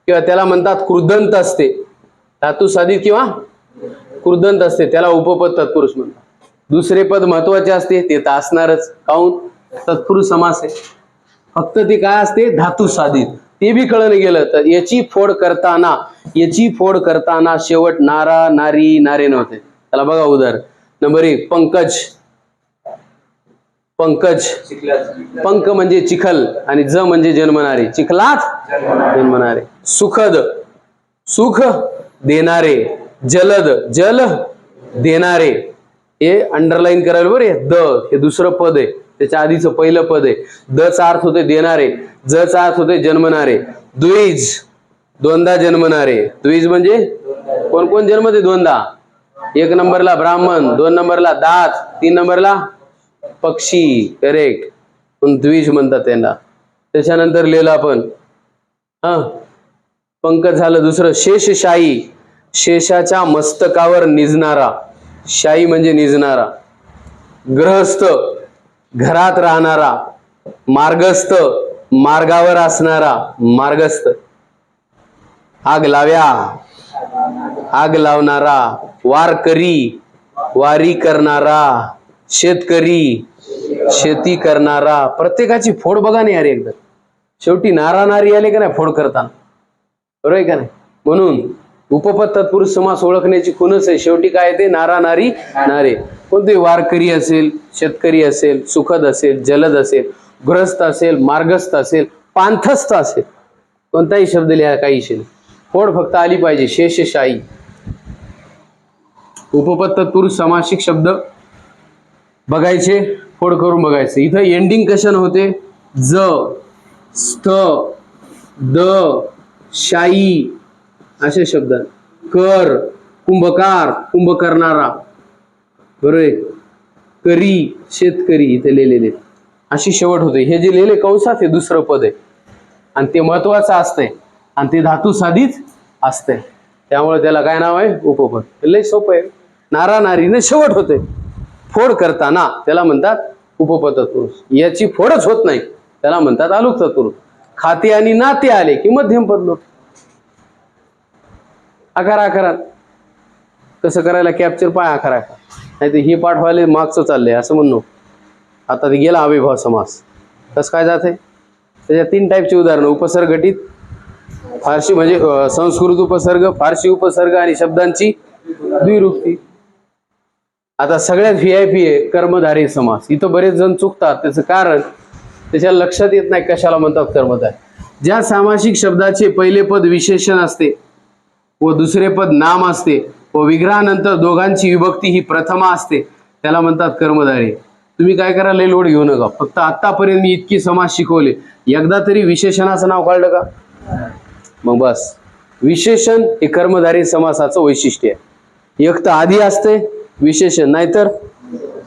किंवा त्याला म्हणतात कृदंत असते, धातू साधित किंवा कृदंत असते त्याला उपपद तत्पुरुष म्हणतात. दुसरे पद महत्वाचे असते ते तर असणारच, काऊन तत्पुरुष समास आहे. फक्त ते काय असते, धातू साधित, ते बी कळलं गेलं तर याची फोड करताना शेवट नारा, नारी, नारे नव्हते. त्याला बघा उदाहरण नंबर 1, पंकज. पंकज, पंक म्हणजे चिखल आणि ज म्हणजे जन्मणारे, चिखलात जन्मणारे. सुखद, सुख देणारे. जलद, जल देणारे. हे अंडरलाईन करायला बरं, द हे दुसरं पद आहे, त्याच्या आधीचं पहिलं पद आहे. द चा अर्थ होते देणारे, ज चा अर्थ होते जन्मणारे. द्विज, दोनदा जन्मणारे. द्विज म्हणजे कोण कोण जन्मते दोनदा? 1 नंबरला ब्राह्मण, 2 नंबरला दात, 3 नंबरला पक्षी. करेक्ट, पण द्विज म्हणतात त्यांना. त्याच्यानंतर लिहिलं आपण पंकज झालं. दुसरं शेषशाही, शेषाच्या मस्तकावर निजणारा. शाही म्हणजे निजणारा. गृहस्थ, घरात राहणारा. मार्गस्थ, मार्गावर असणारा, मार्गस्थ. आग लाव्या, आग लावणारा. वारकरी, वारी करणारा. शेतकरी, शेती करणारा. प्रत्येकाची फोड बघा नाही अरे एकदा, शेवटी नारा नारी आले का नाही फोड करताना, बरोबर आहे का नाही? म्हणून उपपद तत्पुरुष समास ओळखण्याची खूणच आहे, शेवटी काय ते नारा, नारी, नारे. कोणते? वारकरी असेल, शेतकरी असेल, सुखद असेल, जलद असेल, गृहस्थ असेल, मार्गस्थ असेल, पांथस्थ असेल, कोणताही शब्द लिहा, काही विषय नाही, फोड फक्त आली पाहिजे. शेषशाही. उपपद तत्पुरुष समासिक शब्द बघायचे, फोड करून बघायचे. इथं एंडिंग कशाने होते? ज, स्थ, द, शाई असे शब्द. कर, कुंभकार, कुंभ करणारा, बरोबर. करी, शेतकरी इथे लिहिलेले, अशी शेवट होते. हे जे लिहिले कंसात हे दुसरं पद आहे आणि ते महत्वाचं असतंय आणि ते धातू साधित असते, त्यामुळे त्याला काय नाव आहे? उपपद. लय सोपं आहे. नारा नारीने शेवट होते, फोड करताना त्याला म्हणतात उपपद तत्पुरुष. याची फोडच होत नाही त्याला म्हणतात अलुक तत्पुरुष. खाते आणि नाते आले की मध्यम पद लोक. आकारात कसं करायला कॅप्चर पाय आकार, नाही तर हे पाठ व्हायला मागचं चाललंय असं म्हणणं. आता ते गेला अविभाव समास. कसं काय जाते? त्याच्या 3 टाईपचे उदाहरण. उपसर्गटित, फारशी म्हणजे संस्कृत उपसर्ग, फारशी उपसर्ग आणि शब्दांची द्विरुक्ती. आता सगळ्यात VIP आहे कर्मधारी समास. इथं बरेच जण चुकतात, त्याचं कारण त्याच्या लक्षात येत नाही कशाला म्हणतात कर्मधारी. ज्या सामासिक शब्दाचे पहिले पद विशेषण असते व दुसरे पद नाम असते व विग्रहानंतर दोघांची विभक्ती ही प्रथमा असते त्याला म्हणतात कर्मधारय. तुम्ही काय करा, लय लोड घेऊ नका. फक्त आतापर्यंत मी इतकी समास शिकवले, एकदा तरी विशेषणाचं नाव काढलं का? मग बस. विशेषण हे कर्मधारय समासाचं वैशिष्ट्य आहे. एक तर आधी असते विशेषण, नाहीतर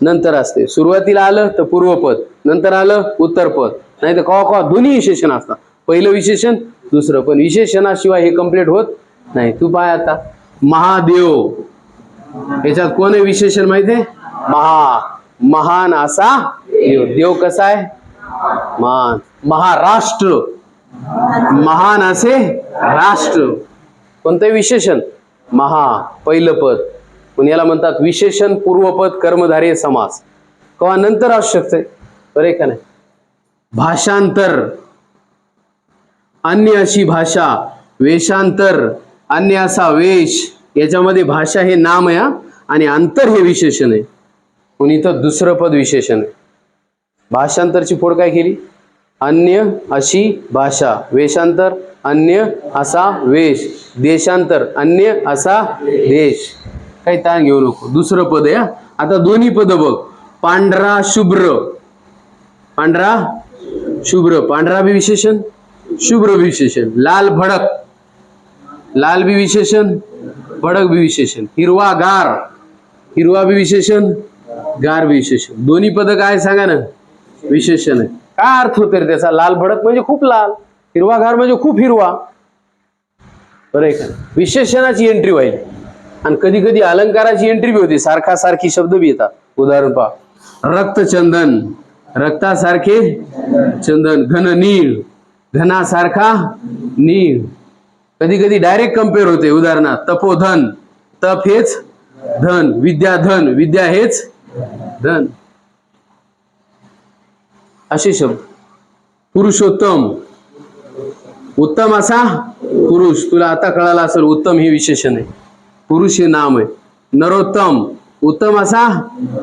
नंतर असते. सुरुवातीला आलं तर पूर्वपद, नंतर आलं उत्तरपद, नाही तर कवा दोन्ही विशेषण असतात. पहिलं विशेषण, दुसरं. पण विशेषणाशिवाय हे कम्प्लीट होत नाही. तू पाय आता महादेव, याच्यात कोण आहे विशेषण माहितीये? महान असा देव. देव कसा आहे? महान. महाराष्ट्र, महान असे राष्ट्र. कोणतं विशेषण? पहिलं पद. पण याला म्हणतात विशेषण पूर्वपद कर्मधारय समास. कवा नंतर असू शकते, बरे का नाही? भाषांतर, अन्य अशी भाषा. वेशांतर, अन्य असा वेश. याच्यामध्ये भाषा हे नाम आहे आणि अंतर हे विशेषण आहे. पण इथं दुसरं पद विशेषण आहे. भाषांतरची फोड काय केली? अन्य अशी भाषा. वेशांतर, अन्य असा वेश. देशांतर, अन्य असा देश. काही ताण घेऊ नको. दुसरं पद आहे. आता दोन्ही पद बघ. पांढरा शुभ्र, पांढरा शुभ्र. पांढरा बी विशेषण, शुभ्र बी विशेषण. लाल भडक, लाल बी विशेषण, भडक बी विशेषण. हिरवा गार, हिरवा बी विशेषण, गार बी विशेषण. दोन्ही पद काय सांगा ना? विशेषण आहे. काय अर्थ होते रे त्याचा? लाल भडक म्हणजे खूप लाल, हिरवा गार म्हणजे खूप हिरवा. बरं का? विशेषणाची एंट्री व्हायची. आणि कधी कधी अलंकाराची एंट्री बी होती. सारखी शब्द बी येतात. उदाहरण पहा. रक्तचंदन, रक्तासारखे चंदन. घन नीळ, घनासारखा नीळ. कधी कधी डायरेक्ट कम्पेअर होते. उदाहरणार्थ तपोधन, तप हेच धन. विद्याधन, विद्या हेच धन. असे शब्द. पुरुषोत्तम, उत्तम असा पुरुष. तुला आता कळालं असेल उत्तम हे विशेषण आहे, पुरुष हे नाम आहे. नरोत्तम, उत्तम असा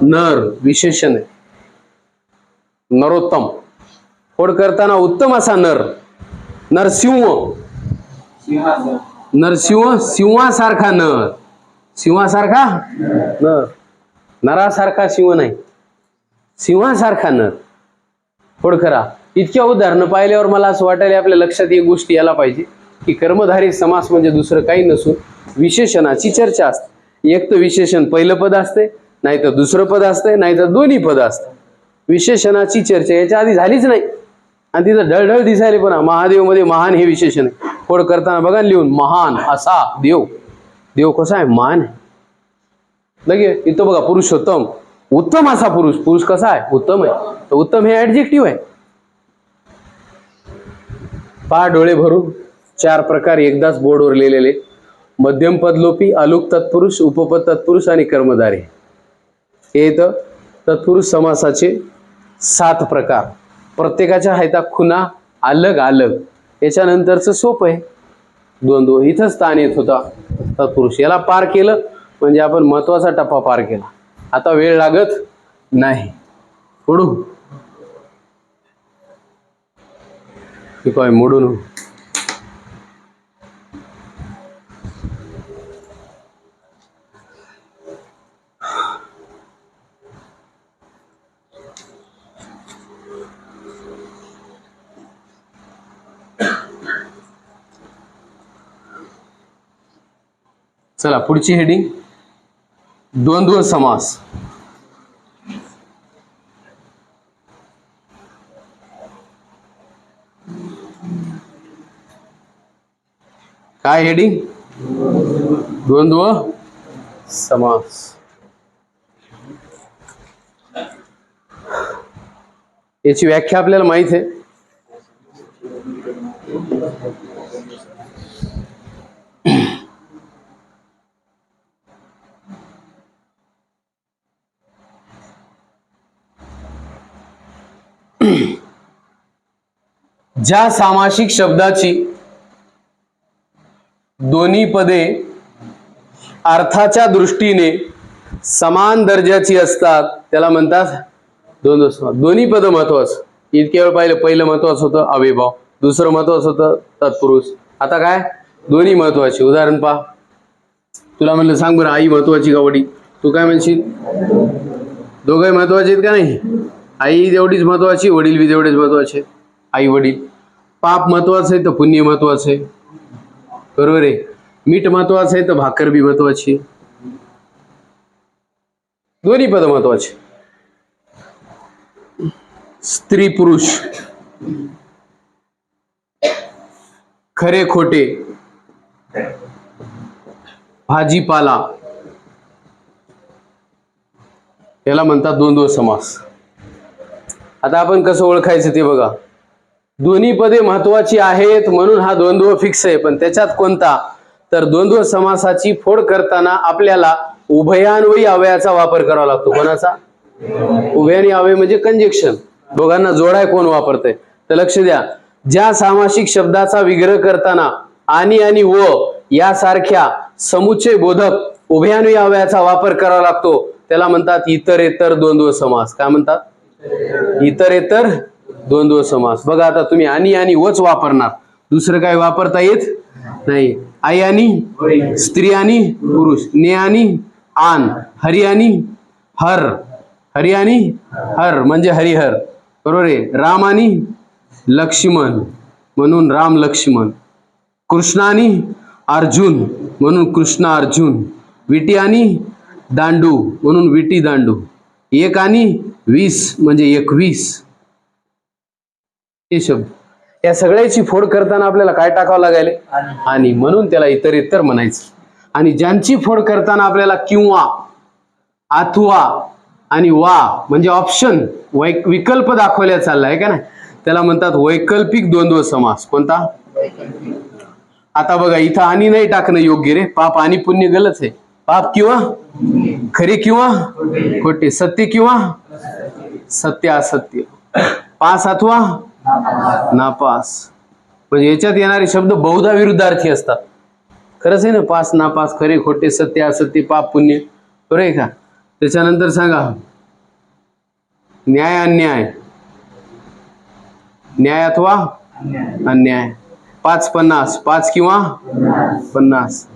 नर, विशेषण आहे. नरोत्तम फोड करताना उत्तम असा नर. नरसिंह, नरसिंह, सिंहासारखा नर. सिंहासारखा नर. नरासारखा सिंह नाही, सिंहासारखा नर. फोड करा. इतक्या उदाहरणं पाहिल्यावर मला असं वाटायला आपल्या लक्षात एक गोष्टी यायला पाहिजे की कर्मधारय समास म्हणजे दुसरं काही नसून विशेषणाची चर्चा असते. एक तर विशेषण पहिलं पद असते, नाही तर दुसरं पद असते, नाही तर दोन्ही पद असते. विशेषणाची चर्चा याच्या आधी झालीच नाही. आणि तिथं ढळढळ दिसायला पण महादेव मध्ये महान हे विशेषण आहे. फोड करताना बघा लिहून, महान असा देव. देव कसा आहे? महान आहे. लगे इथं बघा पुरुषोत्तम, उत्तम असा पुरुष. पुरुष कसा आहे? उत्तम आहे. तर उत्तम हे ऍडजेक्टिव्ह आहे. पहा डोळे भरून. 4 प्रकार एकदाच बोर्डवर लिहिलेले. मध्यम पदलोपी, अलुक तत्पुरुष, उपपद तत्पुरुष आणि कर्मधारय. हे इथं तत्पुरुष समासाचे 7 प्रकार. प्रत्येकाच्या हायता खुना अलग अलग. याच्यानंतरचं सोपं आहे. द्वंद्व इथंच ताण येत होता. तत्पुरुष याला पार केलं म्हणजे आपण महत्वाचा टप्पा पार केला. आता वेळ लागत नाही. मोडू काय मोडून. चला पुढची हेडिंग, द्वंद्व समास. काय हेडिंग? द्वंद्व समास. याची व्याख्या आपल्याला माहित आहे. ज्या सामासिक शब्दाची दोन्ही पदे अर्थाच्या दृष्टीने समान दर्जाची असतात त्याला म्हणतात द्वंद्व समास. दोन्ही पद महत्वाचं. इतक्या वेळ पाहिलं, पहिलं महत्वाचं होतं अव्ययभाव, दुसरं महत्वाचं होतं तत्पुरुष. आता काय? दोन्ही महत्वाचे. उदाहरण पहा. तुला म्हणलं सांग बरं आई महत्वाची का वडील? तू काय म्हणशील? दोघे महत्वाचे आहेत का नाही? आई तेवढीच महत्वाची, वडील बी तेवढेच महत्वाचे. आई वडील. पाप महत्वाचं आहे तर पुण्य महत्वाचं आहे, बरोबर आहे. मीठ महत्वाचं आहे तर भाकर बी महत्वाची. दोन्ही पद महत्वाचे. स्त्री पुरुष, खरे खोटे, भाजीपाला, याला म्हणतात द्वंद्व समास. आता आपण कसं ओळखायचं ते बघा. दोन्ही पदे महत्वाची आहेत म्हणून हा द्वंद्व फिक्स आहे. पण त्याच्यात कोणता? तर द्वंद्व समासाची फोड करताना आपल्याला उभयान्वयी अव्ययाचा वापर करावा लागतो. कोणाचा? उभयान्वयी अव्यय म्हणजे कंजक्शन. दोघांना जोडाय कोण वापरतंय? तर लक्ष द्या. ज्या सामासिक शब्दाचा विग्रह करताना आणि व यासारख्या समुच्चय बोधक उभयान्वयी अव्ययाचा वापर करावा लागतो त्याला म्हणतात इतरेतर द्वंद्व समास. काय म्हणतात? इतरेतर द्वंद्व समास. बघा आता तुम्ही आणि वच वापरणार, दुसरं काय वापरता येत नाही. आई आणि स्त्री आणि पुरुष, ने आणि आन, हरी आणि हर, हरी आणि हर म्हणजे हरिहर, बरोबर आहे. राम आणि लक्ष्मण म्हणून राम लक्ष्मण, कृष्ण आणि अर्जुन म्हणून कृष्ण अर्जुन, विटी आणि दांडू म्हणून विटी दांडू, एक आणि 20 म्हणजे 21. हे शब्द या सगळ्याची फोड करताना आपल्याला काय टाकावं लागेल? आणि, म्हणून त्याला इतरेतर म्हणायचं. आणि ज्यांची फोड करताना आपल्याला किंवा, अथवा आणि वा म्हणजे ऑप्शन विकल्प दाखवल्या चाललाय का नाही, त्याला म्हणतात वैकल्पिक द्वंद्व समास. कोणता? आता बघा इथं आणि नाही टाकणं योग्य रे. पाप आणि पुण्य गलत आहे. पाप किंवा खरे किंवा खोटे, सत्य किंवा सत्य असत्य, पास अथवा नापास. म्हणजे याच्यात येणारे शब्द बहुधा विरुद्धार्थी असतात. खरंच आहे ना? पास नापास, खरे खोटे, सत्य असत्य, पाप पुण्य, बरोबर आहे का? त्याच्यानंतर सांगा न्याय अन्याय, न्याय अथवा अन्याय, 5-50, 5 किंवा 50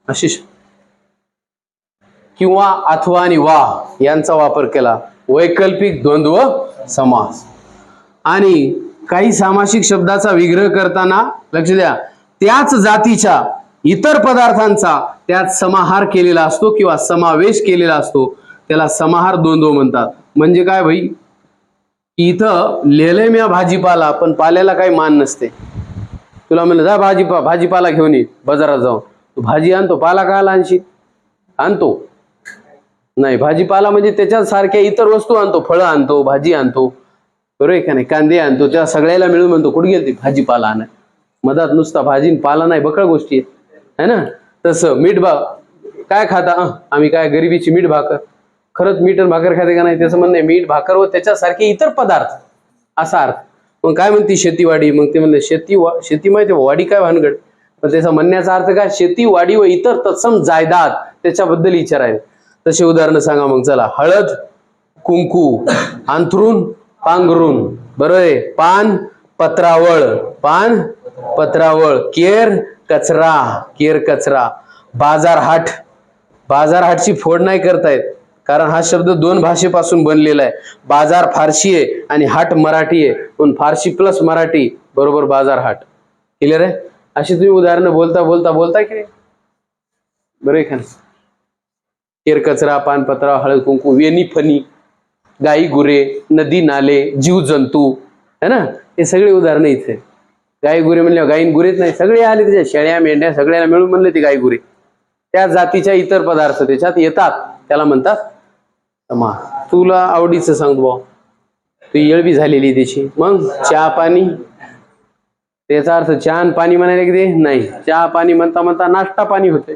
अशी. किंवा, अथवा आणि वा यांचा वापर केला, वैकल्पिक द्वंद्व समास. आणि काही सामासिक शब्दाचा विग्रह करताना लक्ष द्या, त्याच जातीच्या इतर पदार्थांचा त्यात समाहार केलेला असतो किंवा समावेश केलेला असतो, त्याला समाहार द्वंद्व म्हणतात. म्हणजे काय भाई? इथं लिहिलंय मी भाजीपाला, पण पाल्याला काही मान नसते. तुला म्हणलं जा भाजीपाला घेऊन ये बाजारात जाऊन, तू भाजी आणतो, पाला काय आणशील? आणतो नाही. भाजीपाला म्हणजे त्याच्यात सारख्या इतर वस्तू आणतो, फळं आणतो, भाजी आणतो, बरोबर आहे का नाही? कांदे आणतो, त्या सगळ्याला मिळून म्हणतो कुठे गेलती? भाजीपाला आणा. मधात नुसता भाजी पाला नाही, बकळ गोष्टी आहेत, है ना? तसं मीठ काय खाता? आम्ही काय गरिबीची मीठ भाकर. खरंच मीठ भाकर खाते का नाही? त्याचं म्हणणं आहे मीठ भाकर व त्याच्यासारखे इतर पदार्थ असा अर्थ. मग काय म्हणते शेतीवाडी? मग ते म्हणले शेती माहिती वाडी काय भानगड? पण त्याचा म्हणण्याचा अर्थ काय? शेती वाडी व इतर तत्सम जायदाद त्याच्याबद्दल विचार आहे. तसे उदाहरण सांगा मग. चला, हळद कुंकू, अंथरून पांघरून, बरोबर आहे. पान पत्रावळ, पान पत्रावळ, केर कचरा, केर कचरा. बाजारहाट, बाजारहाटची फोड नाही करतायत कारण हा शब्द 2 भाषेपासून बनलेला आहे. बाजार फारशी आहे आणि हाट मराठी आहे, पण फारशी प्लस मराठी बरोबर बाजारहाट. क्लिअर आहे? अशी तुम्ही उदाहरणं बोलता की नाही? बरं आहे का? केर कचरा, पानपत्रा, हळद कुंकू, वेणी फणी, गाई गुरे, नदी नाले, जीव जंतू, है ना? हे सगळे उदाहरणं इथे. गाई गुरे म्हणले गाईन गुरेच नाही, सगळे आले त्याच्या, शेळ्या मेंढ्या सगळ्याला मिळून म्हणले ते गाई गुरे. त्या जातीच्या इतर पदार्थ त्याच्यात येतात, त्याला म्हणतात समास. तुला आवडीचं सांगतो भाऊ, तू येळबी झालेली त्याची. मग चहा पाणी, त्याचा अर्थ चहा आणि पाणी म्हणायला की ते नाही, चहा पाणी म्हणता म्हणता नाश्ता पाणी होते,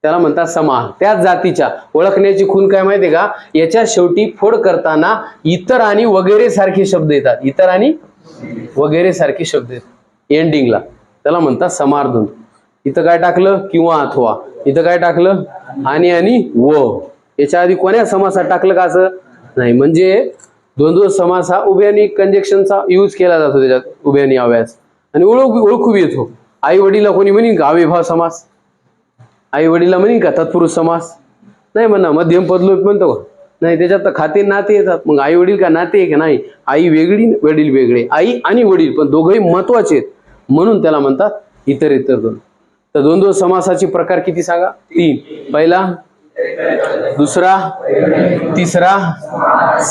त्याला म्हणतात समास. त्याच जातीच्या ओळखण्याची खूण काय माहितीये का? याच्या शेवटी फोड करताना इतर आणि वगैरे सारखे शब्द येतात. इतर आणि वगैरे सारखे शब्द येतात एंडिंगला, त्याला म्हणतात समाहार द्वंद्व. इथं काय टाकलं? किंवा अथवा. इथं काय टाकलं? आणि व. याच्या आधी कोण्या समासात टाकलं का? असं नाही. म्हणजे द्वंद्व समास हा उभयान्वयी कंजक्शनचा यूज केला जातो त्याच्यात, उभयान्वयी अव्ययाचा. आणि ओळखू येतो. आई वडीला कोणी म्हणेन का अविभाव समास? आई वडीला म्हणेन का तत्पुरुष समास? नाही म्हणा मध्यम पदलोप म्हणतो का नाही, त्याच्यात तर खाते नाते येतात. मग आई वडील का नाते आहे का नाही, आई वेगळी वडील वेगळे, आई आणि वडील पण दोघंही महत्वाचे आहेत म्हणून त्याला म्हणतात इतर इतर दोन. तर द्वंद्व समासाचे प्रकार किती सांगा, 3. पहिला, दुसरा, तिसरा,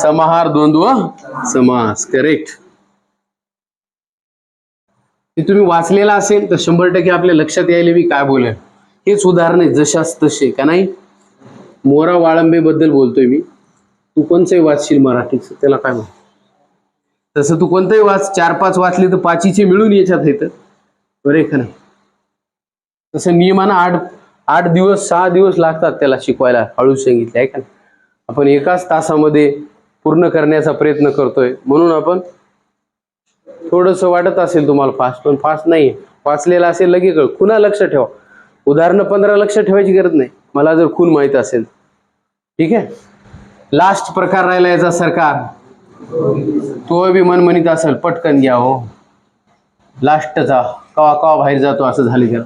समाहार द्वंद्व समास. करेक्ट. ते तुम्ही वाचलेला असेल तर 100% आपल्या लक्षात यायला मी काय बोलेल. हेच उदाहरण आहे जशास तसे का नाही. मोरा वाळंबे बद्दल बोलतोय मी. तू कोणचंही वाचशील मराठीचं त्याला काय म्हण, तसं तू कोणतंही वाच, 4-5 वाचले तर 5चे मिळून याच्यात येतं बरे का नाही. तसं नियमानं 8 दिवस 6 दिवस लागतात त्याला शिकवायला, हळू सांगितलं आहे का. आपण एकाच तासामध्ये पूर्ण करण्याचा प्रयत्न करतोय म्हणून आपण थोडंसं वाटत असेल तुम्हाला फास्ट, पण फास्ट नाही. वाचलेला असेल लगे कळ. खुणा लक्ष ठेवा, उदाहरणं 15 लक्ष ठेवायची गरज नाही मला जर खून माहित असेल. ठीक आहे. लास्ट प्रकार राहिला याचा सरकार, तो बी मनमनीत असेल पटकन घ्या हो. लास्टचा कवा कवा बाहेर जातो असं झाले त्याला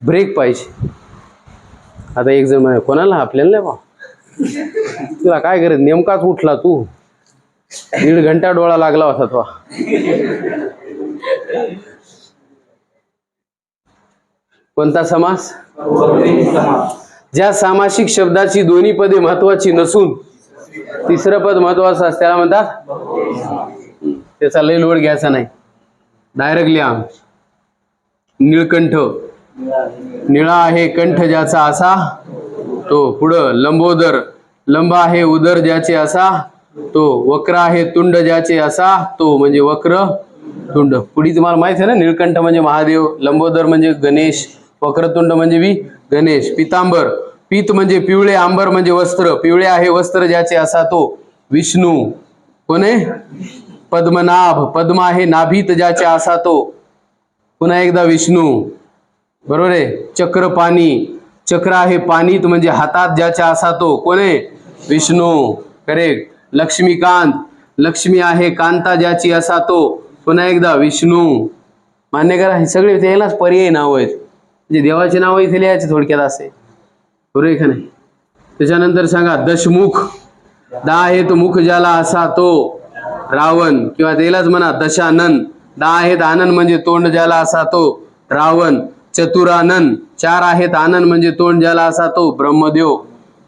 ब्रेक पाहिजे. आता एक जण म्हणे कोणाला, आपल्याला नाही बा, तुला काय करत, नेमकाच उठला तू, 1.5 घंटा डोळा लागला होता तो. कोणता समास, ज्या सामासिक शब्दाची दोन्ही पदे महत्वाची नसून तिसरं पद महत्वाचं असतं त्याला म्हणतात. त्याचा लय लोड घ्यायचा नाही, डायरेक्ट लिहा. निळकंठ, निळा आहे कंठ ज्याचा असा तो. पुढं लंबोदर, लंब आहे उदर ज्याचे असा तो. वक्र आहे तुंड ज्याचे असा तो, म्हणजे वक्र तुंड. पुढे तुम्हाला माहित आहे ना, निळकंठ म्हणजे महादेव, लंबोदर म्हणजे गणेश, वक्रतुंड म्हणजे गणेश. पितांबर, पीत म्हणजे पिवळे, आंबर म्हणजे वस्त्र, पिवळे आहे वस्त्र ज्याचे असा तो विष्णू. कोणे, पद्मनाभ, पद्म आहे नाभीत ज्याचे असा तो पुन्हा एकदा विष्णू. बरोबर आहे. चक्रपाणी, चक्र आहे पाणीत म्हणजे हातात ज्याच्या असा तो कोणे, विष्णू. करेक्ट. लक्ष्मीकांत, लक्ष्मी आहे कांता ज्याची असा तो पुन्हा एकदा विष्णू. मान्य करा. हे सगळे त्यालाच पर्यायी नाव आहेत, म्हणजे देवाचे नाव इथे लिहायचे थोडक्यात असे. बरोबर आहे का नाही. त्याच्यानंतर सांगा दशमुख, दा आहे तो मुख ज्याला असा तो रावण, किंवा त्यालाच म्हणा दशानन, दा आहेत आनंद म्हणजे तोंड ज्याला असा तो रावण. चतुरानन, 4 आहेत आनंद म्हणजे तोंड ज्याला असा तो ब्रह्मदेव.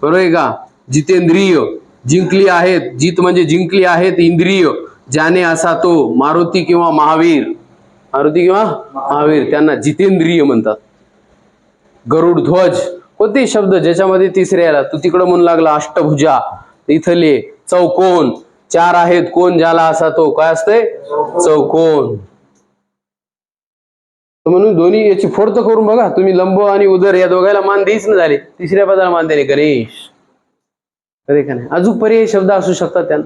बरोबर आहे का. जितेंद्रिय, जिंकली आहेत, जित म्हणजे जिंकली आहेत इंद्रिय ज्याने असा तो मारुती किंवा महावीर. मारुती किंवा महावीर त्यांना जितेंद्रिय म्हणतात. गरुड ध्वज, कोणते शब्द ज्याच्यामध्ये तिसरे आला, तू तिकडं म्हणू लागला अष्टभुजा, इथले चौकोन, 4 आहेत कोण ज्याला असा तो काय असतंय चौकोन. म्हणून दोन्ही याची फोड तर करून बघा तुम्ही. लंब आणि उदर या दोघांना मान देईच ना झाले, तिसऱ्या पदाला मान दिले गणेश. अरे का नाही. अजून पर्यायी शब्द असू शकतात त्यांना.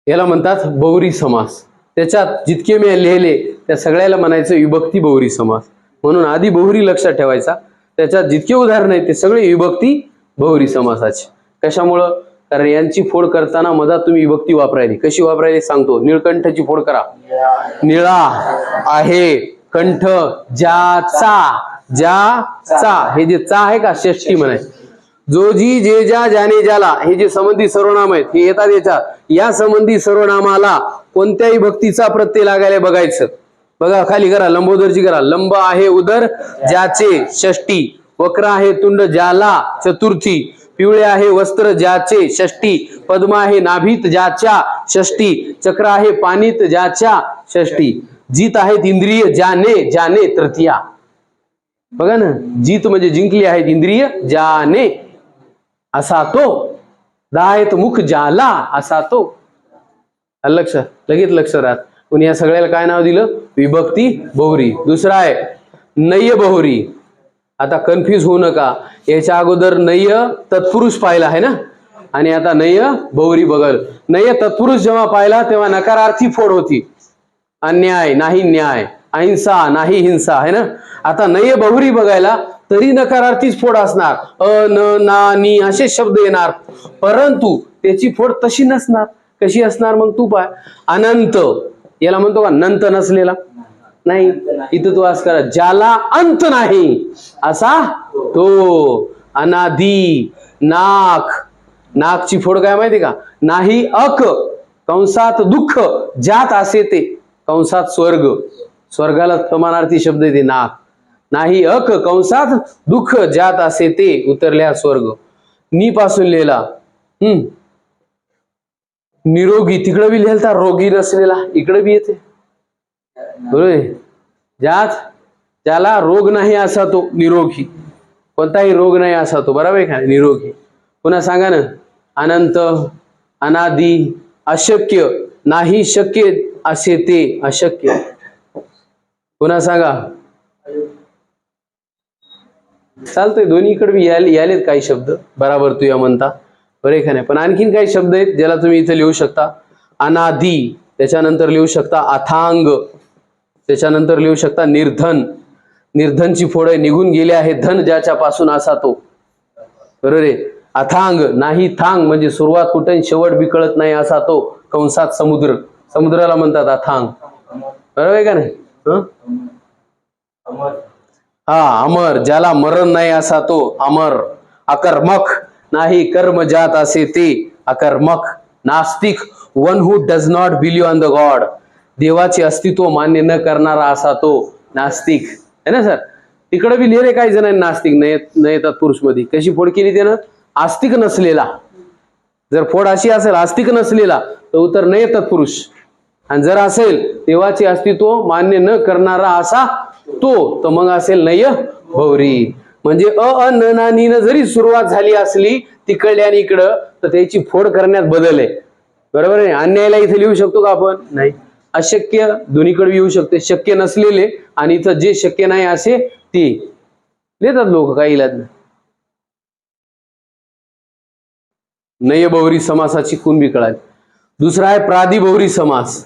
याला म्हणतात बहुरी समास. त्याच्यात जितके मी लिहिले त्या सगळ्याला म्हणायचं विभक्ती बहुरी समास. म्हणून आधी बहुरी लक्षात ठेवायचा, त्याच्यात जितके उदाहरण आहेत ते सगळे विभक्ती बहुरी समासाचे. कशामुळं, कारण यांची फोड करताना मधात तुम्ही विभक्ती वापरायली. कशी वापरायली सांगतो. निळकंठची फोड करा. निळा आहे कंठ ज्याचा, ज्याचा हे जे चा आहे का षष्ठी म्हणायचं. जो जी जे ज्या ज्याने ज्याला हे जे संबंधी सर्वनाम आहेत हे येतात याच्यात. या संबंधी सर्वनामाला कोणत्याही भक्तीचा प्रत्यय लागायला बघायचं. बघा खाली करा, लंबोदरची करा. लंब आहे उदर ज्याचे षष्ठी, वक्र आहे तुंड ज्याला चतुर्थी, पिवळे आहे वस्त्र ज्याचे षष्ठी, पद्म आहे नाभीत ज्याच्या षष्ठी, चक्र आहे पाणीत ज्याच्या षष्ठी, जीत आहेत इंद्रिय ज्याने, ज्याने तृतीया. बघा ना, जीत म्हणजे जिंकली आहेत इंद्रिय ज्याने असा तो. दा आहेत मुख ज्याला असा तो. लक्ष लगेच लक्ष राहत. पण या सगळ्याला काय नाव दिलं, विभक्ती बहुरी. दुसरा आहे नय्य बहुरी. आता कन्फ्युज होऊ नका, याच्या अगोदर नय्य तत्पुरुष पाहिला आहे ना, आणि आता नय्य बहुरी बघल. नय्य तत्पुरुष जेव्हा पाहिला तेव्हा नकारार्थी फोड होती. अन्याय नाही न्याय, अहिंसा नाही हिंसा आहे ना. आता नय्य बहुरी बघायला तरी नकारार्थीच फोड असणार. अ न ना नी असे शब्द येणार, परंतु त्याची फोड तशी नसणार. कशी असणार मग तू पाय. अनंत, याला म्हणतो का नंत नसलेला. नाही. इथं तो असं करा, ज्याला अंत नाही असा तो. अनादी. नाक. नाकची फोड काय माहिती का? नाही अक कंसात दुःख ज्यात असे ते कंसात स्वर्ग. स्वर्गाला समानार्थी शब्द येते नाक. नाही अक कंसात दुःख ज्यात असे ते उतरल्या स्वर्ग. नी पासून लिहिला निरोगी. तिकडे बी लिहिलता रोगी नसलेला, इकडे बी येते बरोबर. ज्याला रोग नाही असा तो निरोगी. कोणताही रोग नाही असा तो, बरोबर आहे का? निरोगी. पुन्हा सांगा ना. अनंत. अनादी. अशक्य. नाही शक्य असे ते अशक्य. पुन्हा सांगा. चालतंय, दोन्हीकडे बी यालेत काही शब्द बराबर तू या म्हणता, बरे का नाही. पण आणखीन काही शब्द आहेत ज्याला तुम्ही इथे लिहू शकता. अनादी, त्याच्यानंतर लिहू शकता अथांग, त्याच्यानंतर लिहू शकता निर्धन. निर्धनची फोडे निघून गेले आहे धन ज्याच्या पासून असा तो, बरोबर आहे. अथांग. नाही थांग म्हणजे सुरुवात कुठे शेवट बी कळत नाही असा तो कंसात समुद्र. समुद्राला म्हणतात अथांग, बरोबर आहे का नाही. हा अमर. ज्याला मरण नाही असा तो अमर. अकर्मक. नाही कर्म ज्यात असे ते अकर्मक. नास्तिक. One who does not believe on the God. देवाचे अस्तित्व मान्य न करणारा असा तो नास्तिक है ना सर. तिकडे बी लिहिले काही जणांनी नास्तिक न येतात पुरुष मध्ये. कशी फोड केली त्यानं? आस्तिक नसलेला. जर फोड अशी असेल आस्तिक नसलेला तर उत्तर न येतात पुरुष. आणि जर असेल देवाचे अस्तित्व मान्य न करणारा असा तो, तर मग असेल नय भौरी. म्हणजे अ न ना नी न जरी सुरुवात झाली असली तिकडल्या आणि इकडं, तर त्याची फोड करण्यात बदल आहे, बरोबर आहे. अन्यायला इथे लिहू शकतो का आपण? नाही. अशक्य दोन्हीकडे येऊ शकते. शक्य नसलेले आणि इथं जे शक्य नाही असे ते लिहितात लोक, काही इलाज नाही. नयबहुरी समासाची कुणबी कळाली. दुसरा आहे प्रादिबहुरी समास.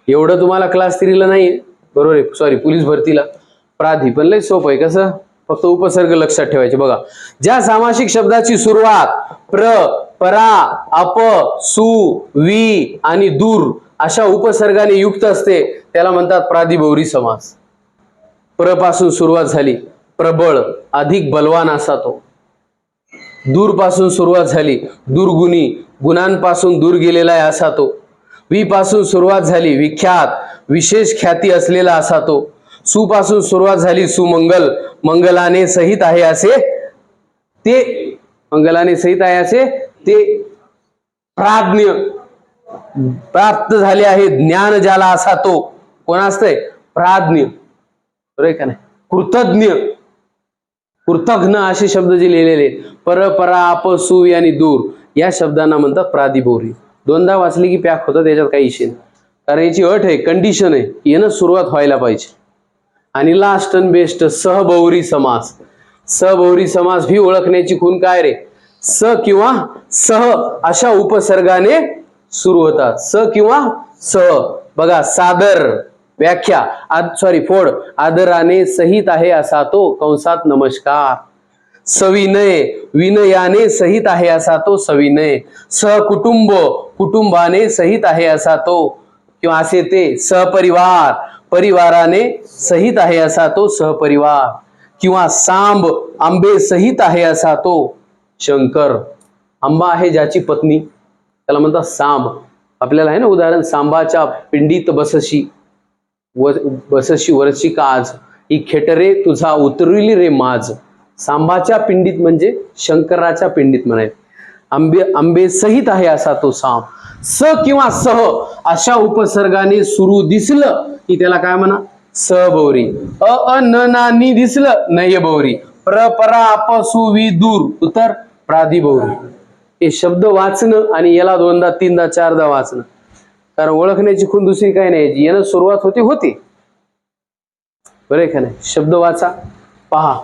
एवढं तुम्हाला क्लास 3 ला नाही, बरोबर आहे. सॉरी, पोलीस भरतीला प्राधी पण लय सोपं आहे. कसं? फक्त उपसर्ग लक्षात ठेवायचे. बघा, ज्या सामासिक शब्दाची सुरुवात प्र, परा, अप, सु, वी आणि दूर अशा उपसर्गाने युक्त असते त्याला म्हणतात प्रादिबहुरी समास. प्र पासून सुरुवात झाली, प्रबळ, अधिक बलवान असा तो. दूर पासून सुरुवात झाली, दुर्गुणी, गुणांपासून दूर गेलेला आहे असा तो. वी पासून सुरुवात झाली, विख्यात, विशेष ख्याती असलेला असा तो. सु पासून सुरुवात झाली, सुमंगल, मंगलाने सहित आहे असे ते. मंगलाने सहित आहे असे ते. प्राज्ञ, प्राप्त झाले आहे ज्ञान ज्याला असा तो. कोण असतंय? प्राज्ञ, बरोबर का नाही. कृतज्ञ, कृतघ्न असे शब्द जे लिहिलेले पर, परा, अप, सु आणि दूर या शब्दांना म्हणतात प्रादिबहुरी. दोनदा वाचले की पॅक होतं, त्याच्यात काही इशे नाही. कारण याची अट आहे, कंडिशन आहे, यानं सुरुवात व्हायला पाहिजे. आणि लास्ट अँड बेस्ट सहबहुरी समास. सहबहुरी समास भी ओळखण्याची खूण काय रे? स किंवा सह अशा उपसर्गाने सुरू होतात. स किंवा सह. बघा, सादर, व्याख्या, सॉरी फोड, आदराने सहित आहे असा तो कंसात नमस्कार. सविनय, विनयाने सहित आहे असा तो सविनय. सहकुटुंब, कुटुंबाने सहित आहे असा तो किंवा असे ते. सहपरिवार, परिवाराने सहित आहे असा तो सहपरिवार. किंवा सांब, आंबे सहित आहे असा तो शंकर. आंबा आहे ज्याची पत्नी त्याला म्हणतात सांब. आपल्याला आहे ना उदाहरण, सांबाच्या पिंडीत बसशी, बसशी वर्षी काज, ही खेटरे तुझा उतरली रे माज. सांबाच्या पिंडीत म्हणजे शंकराच्या पिंडीत म्हणायचे. आंबे सहित आहे असा तो सांब. स किंवा सह अशा उपसर्गाने सुरू दिसलं की त्याला काय म्हणा? सहबहुरी. अ न ना नी दिसलं नयबहुरी. प्र, परा, अप, सु, वी, दूर उत्तर प्रादिबहुरी. हे शब्द वाचणं आणि याला दोनदा, तीनदा, चारदा वाचणं, कारण ओळखण्याची खूण दुसरी काही नाही. यानं सुरुवात होते बरं आहे का नाही. शब्द वाचा, पहा.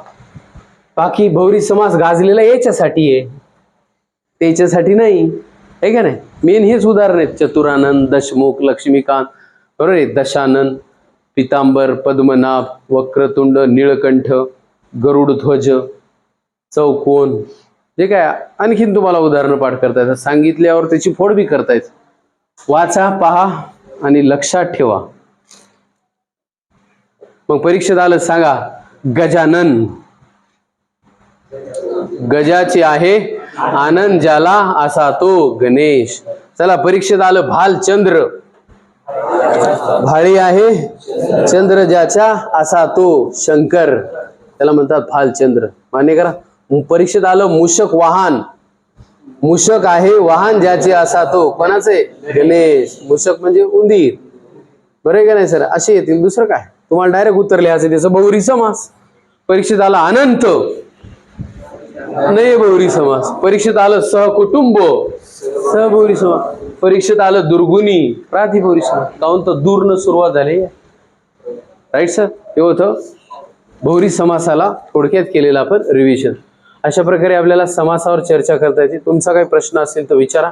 बाकी बहुरी समास गाजलेला याच्यासाठी आहे, त्याच्यासाठी नाही, आहे का नाही. मेन हेच उदाहरण आहेत. चतुरानंद, दशमुख, लक्ष्मीकांत, बरोबर आहे. दशानन, पितांबर, पद्मनाभ, वक्रतुंड, निळकंठ, गरुडध्वज, चौकोन, जे काय आणखीन तुम्हाला उदाहरणं पाठ करता येतात. सांगितल्यावर त्याची फोड बी करता येते. वाचा, पहा आणि लक्षात ठेवा. मग परीक्षेत आलं सांगा गजानन. गजाचे आहे आनंद ज्याला असा तो गणेश. चला परीक्षेत आलं भालचंद्र. भाळी आहे चंद्र ज्याचा असा तो शंकर, त्याला म्हणतात भालचंद्र. मान्य करा. परीक्षेत आलं मूषक वाहन. मूषक आहे वाहन ज्याचे असा तो कोणाचे गणेश. मूषक म्हणजे उंदीर. बरं आहे का नाही सर. असे येतील. दुसरं काय तुम्हाला डायरेक्ट उत्तर लिहायचं त्याचं बहुरी समास. परीक्षेत आला अनंत नाही बहुरी समास. परीक्षेत आलं सहकुटुंब सहबहुरी समास. परीक्षेत आलं दुर्गुणी प्रातिबहुरी समास. काहून तर दूरनं सुरुवात झाली. Right sir. हे होतं बहुरी समासाला थोडक्यात केलेलं आपण रिव्हिजन. अशा प्रकारे आपल्याला समासावर चर्चा करता येते. तुमचा काही प्रश्न असेल तर विचारा.